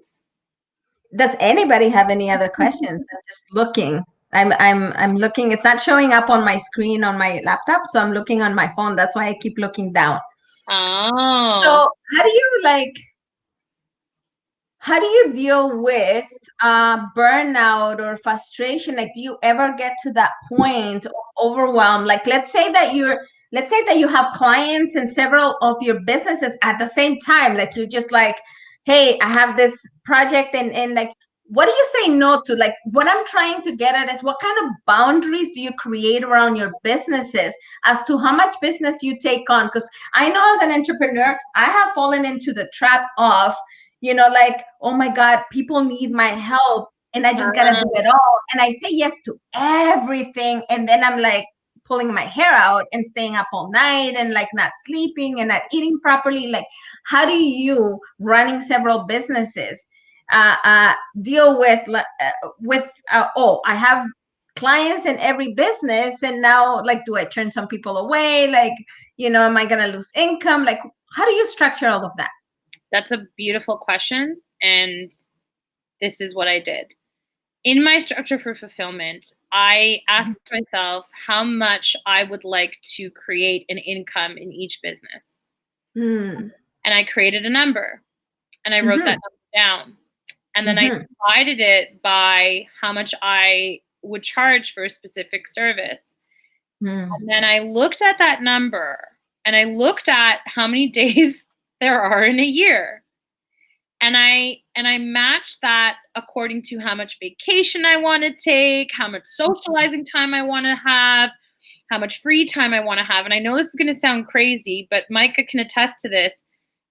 Does anybody have any other questions? I'm just looking. I'm looking. It's not showing up on my screen on my laptop, so I'm looking on my phone. That's why I keep looking down. Oh. So how do you deal with burnout or frustration? Like, do you ever get to that point of overwhelm? Like, let's say that you have clients in several of your businesses at the same time. Like, you're just like, hey, I have this project, and like, what do you say no to? Like, what I'm trying to get at is what kind of boundaries do you create around your businesses as to how much business you take on? Because I know as an entrepreneur, I have fallen into the trap of, like, oh my God, people need my help and I just gotta do it all. And I say yes to everything. And then I'm like pulling my hair out and staying up all night and like not sleeping and not eating properly. Like, how do you, running several businesses, deal with I have clients in every business, and now, like, do I turn some people away? Like, am I gonna lose income? Like, how do you structure all of that? That's a beautiful question. And this is what I did. In my structure for fulfillment, I asked myself how much I would like to create an income in each business. And I created a number and I wrote that number down. And then I divided it by how much I would charge for a specific service. And then I looked at that number and I looked at how many days there are in a year. And I matched that according to how much vacation I want to take, how much socializing time I want to have, how much free time I want to have. And I know this is going to sound crazy, but Micah can attest to this.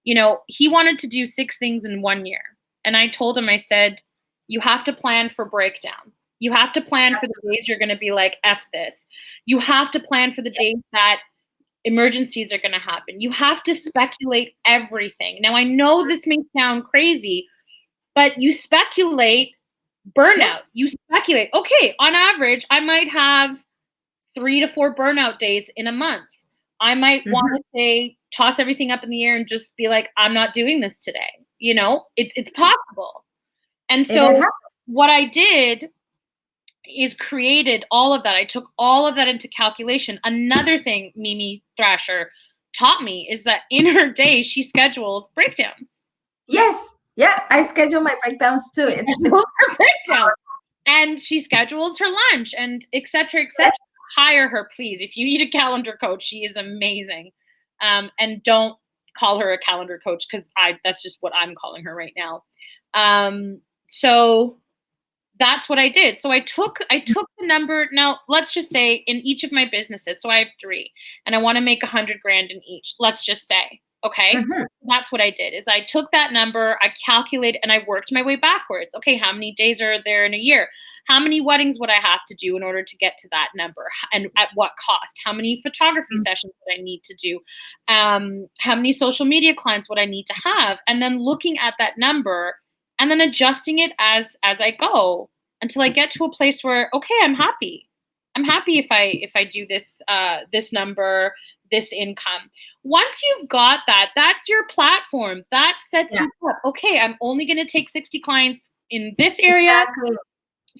He wanted to do 6 things in 1 year. And I told him, I said, you have to plan for breakdown. You have to plan for the days you're going to be like, F this. You have to plan for the days that emergencies are going to happen. You have to speculate everything. Now, I know this may sound crazy, but you speculate burnout. You speculate, okay, on average, I might have 3 to 4 burnout days in a month. I might want to say, toss everything up in the air and just be like, I'm not doing this today. It's possible. And so what I did is created all of that. I took all of that into calculation. Another thing Mimi Thrasher taught me is that in her day, she schedules breakdowns. Yes. Yeah, I schedule my breakdowns too. It's her breakdown. And she schedules her lunch and et cetera, et cetera. Hire her, please. If you need a calendar coach, she is amazing. And don't call her a calendar coach because that's just what I'm calling her right now. So that's what I did. So I took the number. Now, let's just say in each of my businesses, so I have 3 and I want to make 100 grand in each. Let's just say, okay, that's what I did is I took that number, I calculated and I worked my way backwards. Okay, how many days are there in a year? How many weddings would I have to do in order to get to that number? And at what cost? How many photography sessions would I need to do? How many social media clients would I need to have? And then looking at that number and then adjusting it as I go until I get to a place where, okay, I'm happy. I'm happy if I do this number, this income. Once you've got that, that's your platform. That sets you up. Okay, I'm only going to take 60 clients in this area. Exactly.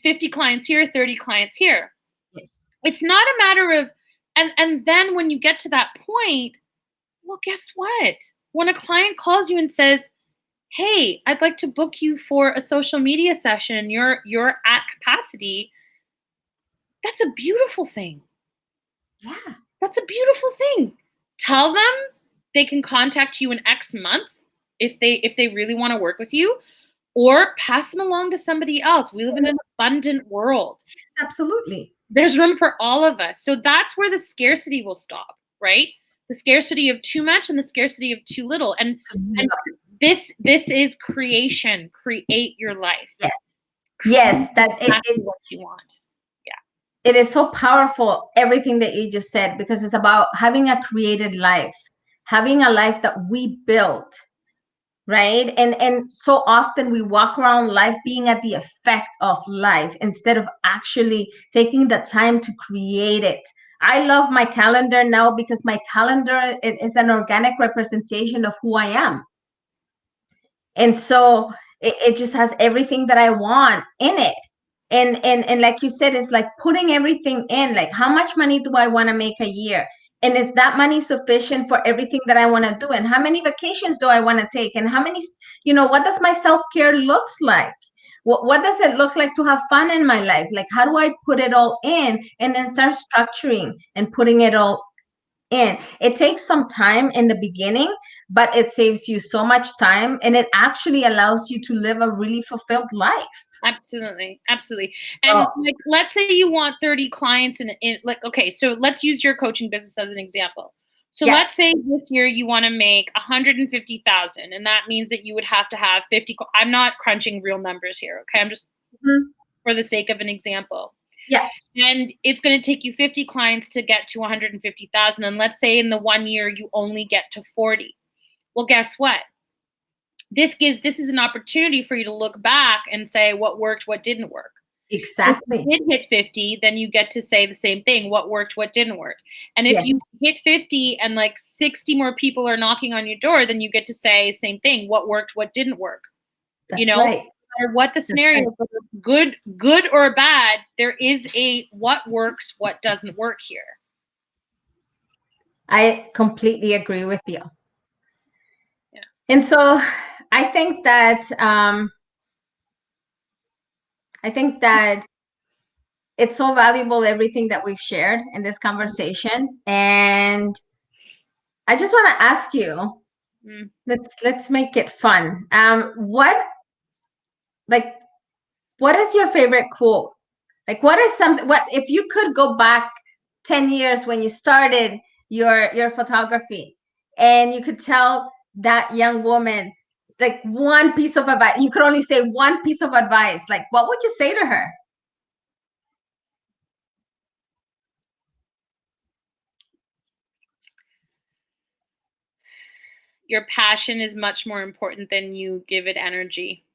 50 clients here, 30 clients here. Yes. It's not a matter of, and then when you get to that point, well, guess what? When a client calls you and says, hey, I'd like to book you for a social media session, you're at capacity, that's a beautiful thing. Yeah. That's a beautiful thing. Tell them they can contact you in X month if they really want to work with you, or pass them along to somebody else. We live in an abundant world. Absolutely. There's room for all of us. So that's where the scarcity will stop, right? The scarcity of too much and the scarcity of too little. And this is creation. Create your life. Yes. Yes. That exactly what you want. It is so powerful, everything that you just said, because it's about having a created life, having a life that we built, right? And so often we walk around life being at the effect of life instead of actually taking the time to create it. I love my calendar now because my calendar is an organic representation of who I am. And so it just has everything that I want in it. And like you said, it's like putting everything in, like how much money do I want to make a year? And is that money sufficient for everything that I want to do? And how many vacations do I want to take? And how many, what does my self-care looks like? What does it look like to have fun in my life? Like, how do I put it all in and then start structuring and putting it all in? It takes some time in the beginning, but it saves you so much time, and it actually allows you to live a really fulfilled life. Absolutely. Absolutely. And like, let's say you want 30 clients in like, okay, so let's use your coaching business as an example. So let's say this year you want to make 150,000, and that means that you would have to have 50. I'm not crunching real numbers here. Okay. I'm just for the sake of an example. Yeah. And it's going to take you 50 clients to get to 150,000. And let's say in the 1 year you only get to 40. Well, guess what? This is an opportunity for you to look back and say what worked, what didn't work. Exactly. If you did hit 50, then you get to say the same thing, what worked, what didn't work. And if you hit 50 and like 60 more people are knocking on your door, then you get to say the same thing, what worked, what didn't work. That's right. No matter what the scenario, good or bad, there is a what works, what doesn't work here. I completely agree with you. Yeah. And so I think that it's so valuable, everything that we've shared in this conversation. And I just want to ask you, let's make it fun. What is your favorite quote? Like, what is something, what if you could go back 10 years when you started your photography, and you could tell that young woman like one piece of advice, you could only say one piece of advice, like what would you say to her? Your passion is much more important than you give it energy.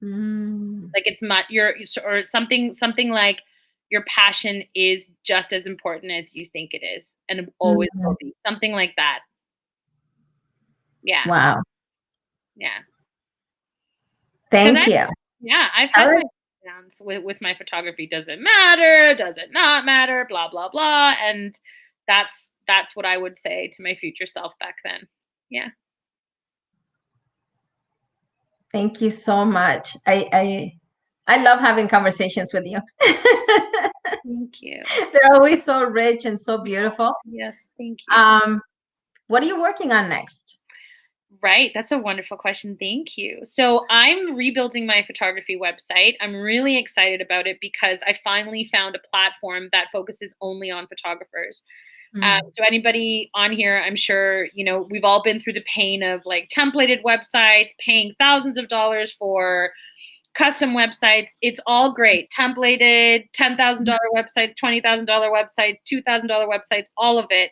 Like it's not or something like your passion is just as important as you think it is, and it always will be. Something like that. Yeah. Wow. Yeah. Thank you. I've had my downs with my photography. Does it matter? Does it not matter? Blah, blah, blah. And that's what I would say to my future self back then. Yeah. Thank you so much. I love having conversations with you. Thank you. They're always so rich and so beautiful. Yes, thank you. What are you working on next? Right. That's a wonderful question. Thank you. So I'm rebuilding my photography website. I'm really excited about it because I finally found a platform that focuses only on photographers. So anybody on here, I'm sure, we've all been through the pain of like templated websites, paying thousands of dollars for custom websites. It's all great. Templated, $10,000 websites, $20,000 websites, $2,000 websites, all of it.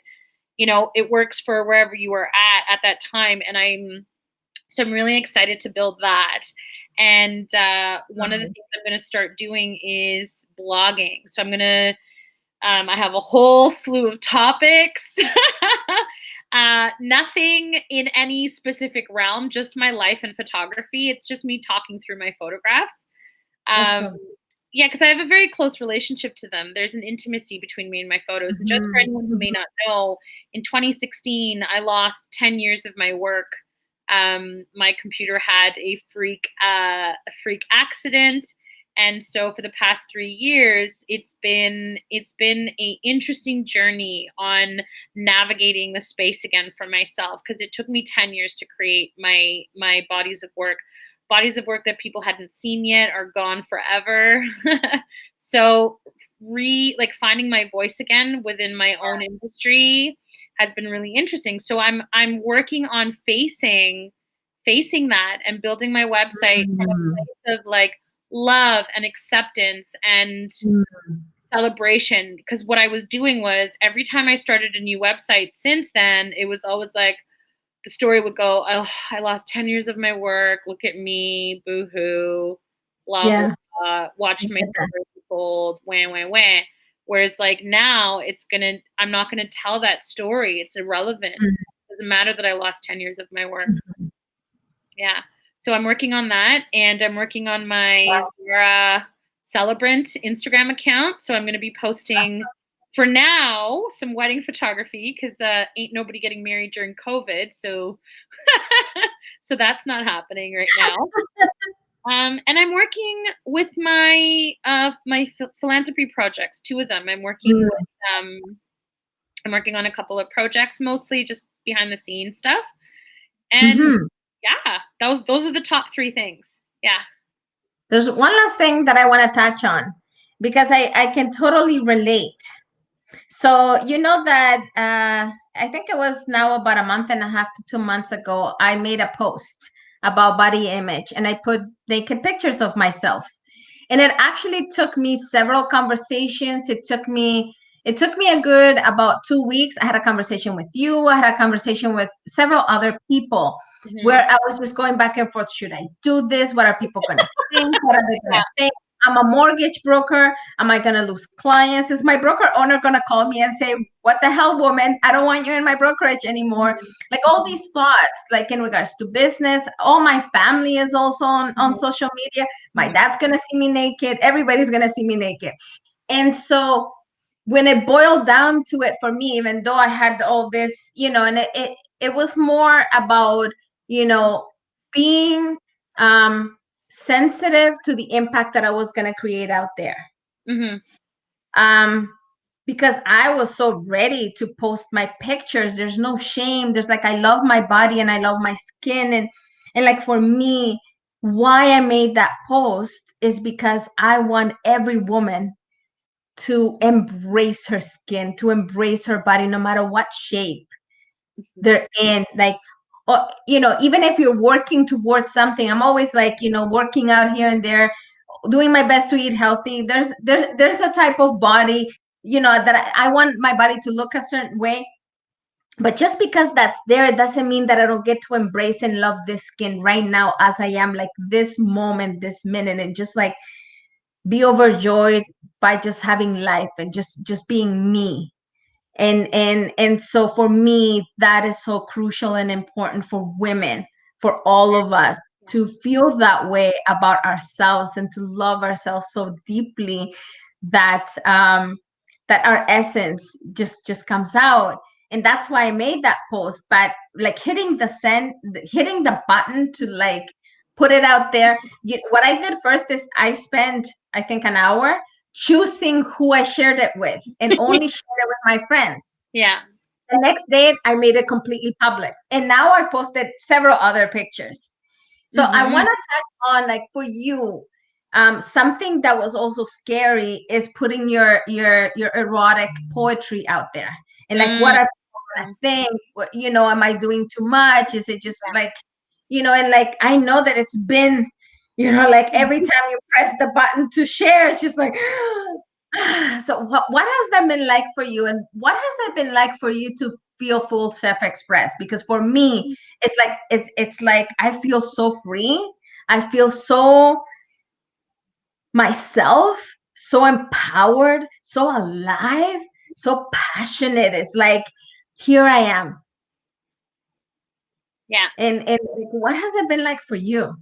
It works for wherever you are at that time. And I'm really excited to build that. And one of the things I'm going to start doing is blogging. So I'm going to, I have a whole slew of topics. Nothing in any specific realm, just my life and photography. It's just me talking through my photographs. Yeah, because I have a very close relationship to them. There's an intimacy between me and my photos. And just for anyone who may not know, in 2016, I lost 10 years of my work. My computer had a freak accident. And so for the past 3 years, it's been a interesting journey on navigating the space again for myself, because it took me 10 years to create my bodies of work that people hadn't seen yet are gone forever. So finding my voice again within my own industry has been really interesting. So I'm working on facing that and building my website from a place of like love and acceptance and celebration. Because what I was doing was, every time I started a new website since then, it was always like, the story would go, oh, I lost 10 years of my work. Look at me. Boo-hoo. Blah, blah. Watched my career unfold. Wah, wah, wah. Whereas like now I'm not going to tell that story. It's irrelevant. It doesn't matter that I lost 10 years of my work. Yeah. So I'm working on that, and I'm working on my Zara Celebrant Instagram account. So I'm going to be posting for now some wedding photography, because ain't nobody getting married during COVID. So so that's not happening right now. And I'm working with my philanthropy projects, 2 of them. I'm working on a couple of projects, mostly just behind the scenes stuff. And yeah, those are the top 3 things. Yeah. There's one last thing that I want to touch on, because I can totally relate. So you know that I think it was now about a month and a half to 2 months ago, I made a post about body image, and I put naked pictures of myself. And it actually took me several conversations. It took me a good about 2 weeks. I had a conversation with you. I had a conversation with several other people where I was just going back and forth. Should I do this? What are people going to think? What are they going to think? I'm a mortgage broker. Am I going to lose clients? Is my broker owner going to call me and say, what the hell, woman? I don't want you in my brokerage anymore. Like all these thoughts, like in regards to business. All my family is also on social media. My dad's going to see me naked. Everybody's going to see me naked. And so when it boiled down to it for me, even though I had all this, and it was more about, being sensitive to the impact that I was going to create out there. Because I was so ready to post my pictures. There's no shame. There's like, I love my body and I love my skin. And like for me, why I made that post is because I want every woman to embrace her skin, to embrace her body, no matter what shape they're in. Like, even if you're working towards something, I'm always like, working out here and there, doing my best to eat healthy. There's a type of body, that I want my body to look a certain way. But just because that's there, it doesn't mean that I don't get to embrace and love this skin right now as I am, like this moment, this minute, and just like be overjoyed by just having life and just being me. And so for me, that is so crucial and important for women, for all of us to feel that way about ourselves and to love ourselves so deeply that that our essence just comes out. And that's why I made that post. But like hitting the button to like put it out there, what I did first is I spent, I think, an hour choosing who I shared it with, and only shared it with my friends. Yeah. The next day, I made it completely public. And now I posted several other pictures. So I want to touch on, like, for you, something that was also scary is putting your erotic poetry out there. And like, what are people going to think? What, am I doing too much? Is it just like, and like, I know that it's been Like every time you press the button to share, it's just like, so what has that been like for you? And what has that been like for you to feel full self-express? Because for me, it's like I feel so free. I feel so myself, so empowered, so alive, so passionate. It's like, here I am. Yeah. And what has it been like for you?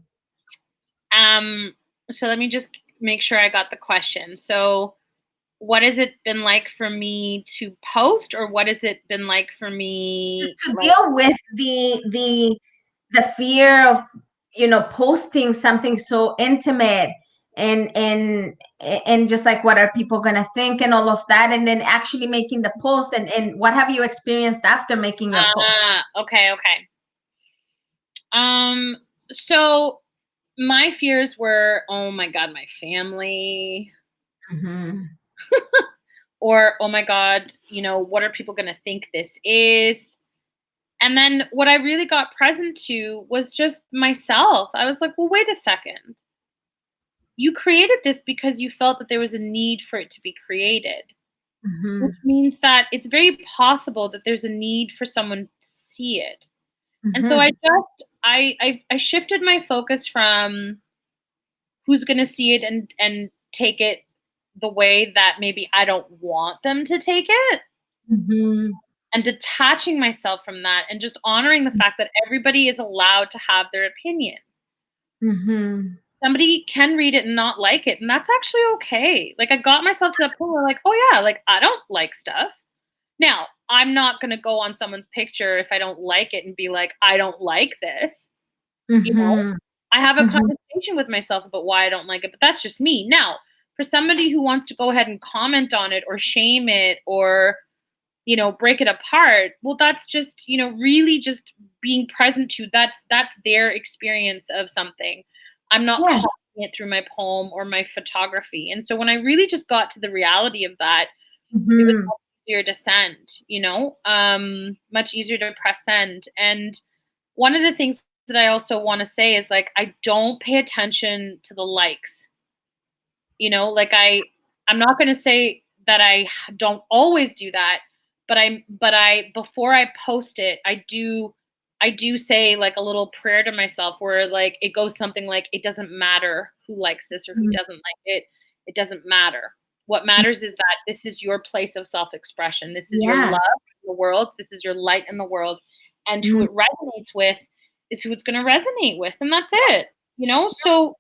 So let me just make sure I got the question. So what has it been like for me to post, or what has it been like for me To deal with the fear of posting something so intimate, and just like, what are people gonna think and all of that, and then actually making the post, and what have you experienced after making your post? Okay. So my fears were, oh my God, my family, Mm-hmm. or oh my God, what are people going to think this is? And then what I really got present to was just myself. I was like, well, wait a second. You created this because you felt that there was a need for it to be created, Mm-hmm. which means that it's very possible that there's a need for someone to see it. And so Mm-hmm. I shifted my focus from who's going to see it and take it the way that maybe I don't want them to take it, Mm-hmm. and detaching myself from that and just honoring the fact that everybody is allowed to have their opinion. Mm-hmm. Somebody can read it and not like it, and that's actually okay. Like, I got myself to that point where, like, oh yeah, like, I don't like stuff. Now, I'm not going to go on someone's picture if I don't like it and be like, I don't like this. You know, Mm-hmm. I have a Mm-hmm. conversation with myself about why I don't like it, but that's just me. Now, for somebody who wants to go ahead and comment on it or shame it or, break it apart, well, that's just, really just being present to that's their experience of something. I'm not Yeah. copying it through my poem or my photography. And so when I really just got to the reality of that, it was Mm-hmm. much easier to send, much easier to press send. And one of the things that I also want to say is, like, I don't pay attention to the likes. Like, I'm not going to say that I don't always do that, but I before I post it, I do say, like, a little prayer to myself where, like, it goes something like, it doesn't matter who likes this or who doesn't like it. It doesn't matter. What matters is that this is your place of self-expression. This is your Yeah. love in the world. This is your light in the world. And who Mm-hmm. it resonates with is who it's going to resonate with. And that's it. So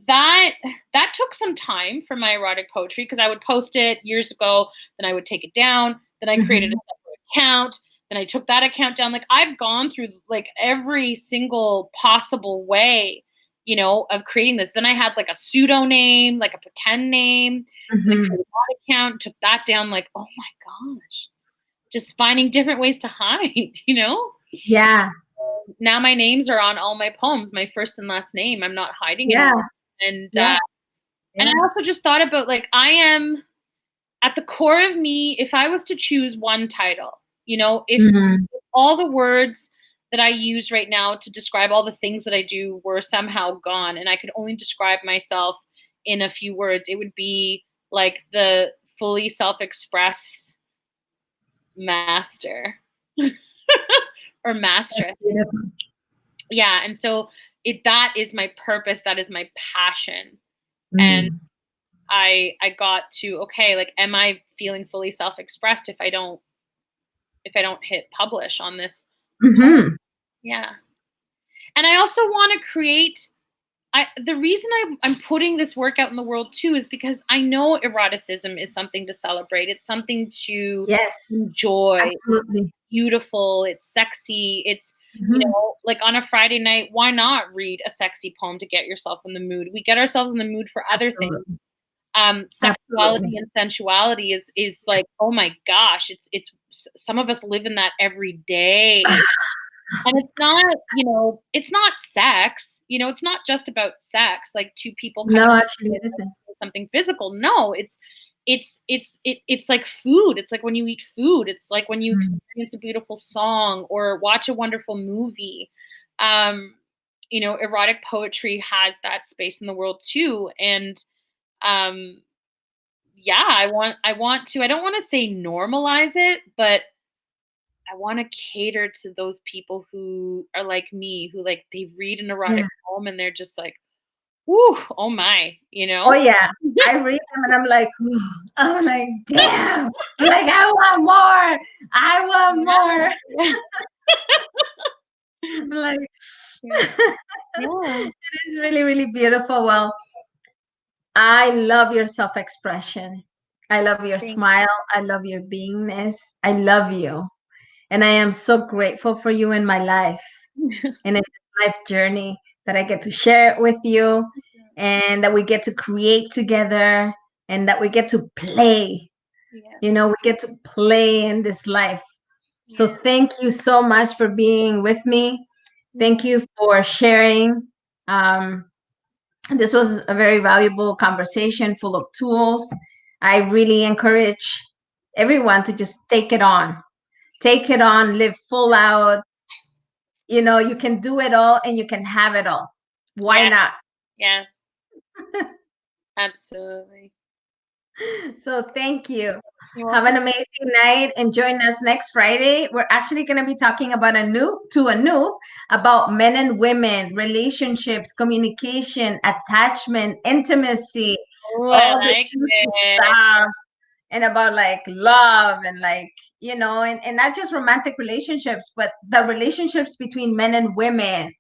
that that took some time for my erotic poetry, because I would post it years ago, then I would take it down, then I created a Mm-hmm. separate account, then I took that account down. Like, I've gone through, like, every single possible way, of creating this. Then I had, like, a pseudo name, like a pretend name, then I Mm-hmm. created that account, took that down. Like, oh my gosh, just finding different ways to hide. Yeah. Now my names are on all my poems, my first and last name. I'm not hiding Yeah. anymore. And Yeah. and I Yeah. also just thought about, like, I am at the core of me, if I was to choose one title, if Mm-hmm. all the words that I use right now to describe all the things that I do were somehow gone and I could only describe myself in a few words, it would be like the fully self-expressed master or That's mastress. beautiful. Yeah, and so that is my purpose, that is my passion. And Mm. I got to, okay, like, am I feeling fully self-expressed if I don't hit publish on this poem? Mm-hmm. Yeah. And I also want to create, the reason I'm putting this work out in the world too is because I know eroticism is something to celebrate. It's something to Yes. enjoy. Absolutely. Beautiful, it's sexy, it's, Mm-hmm. like, on a Friday night, why not read a sexy poem to get yourself in the mood? We get ourselves in the mood for other things. Absolutely. Sexuality Absolutely. and sensuality is like, oh my gosh, it's some of us live in that every day. And it's not sex, it's not just about sex, like two people No, coming actually, together it isn't. and something physical. No, it's like food. It's like when you eat food. It's like when you Mm. experience a beautiful song or watch a wonderful movie. Um, erotic poetry has that space in the world too. And um yeah, I don't want to say normalize it, but I want to cater to those people who are like me, who like they read an erotic Yeah. poem and they're just like, "Whoo, oh my," you Oh know? yeah. I read them and I'm like, I'm like, damn. I'm like, I want more. I want more. Yeah. I'm like, Yeah. Yeah. it is really, really beautiful. Well, I love your self-expression. I love your Thank smile. I love your beingness. I love you. And I am so grateful for you in my life you. and in this life journey that I get to share it with you and that we get to create together and that we get to play. Yeah. We get to play in this life. So Yeah. thank you so much for being with me. Thank Yeah. you for sharing. Um, this was a very valuable conversation full of tools. I really encourage everyone to just take it on. Take it on, live full out. You can do it all and you can have it all. Why Yeah. not? Yeah. Absolutely. So thank you. You're Have an welcome. amazing night and join us next Friday. We're actually going to be talking about a new about men and women, relationships, communication, attachment, intimacy, Oh, I all the like juicy it. stuff, and about like love and like, and not just romantic relationships, but the relationships between men and women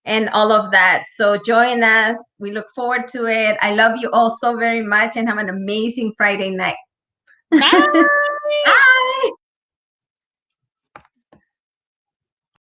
and all of that. So join us. We look forward to it. I love you all so very much and have an amazing Friday night. Bye. Bye.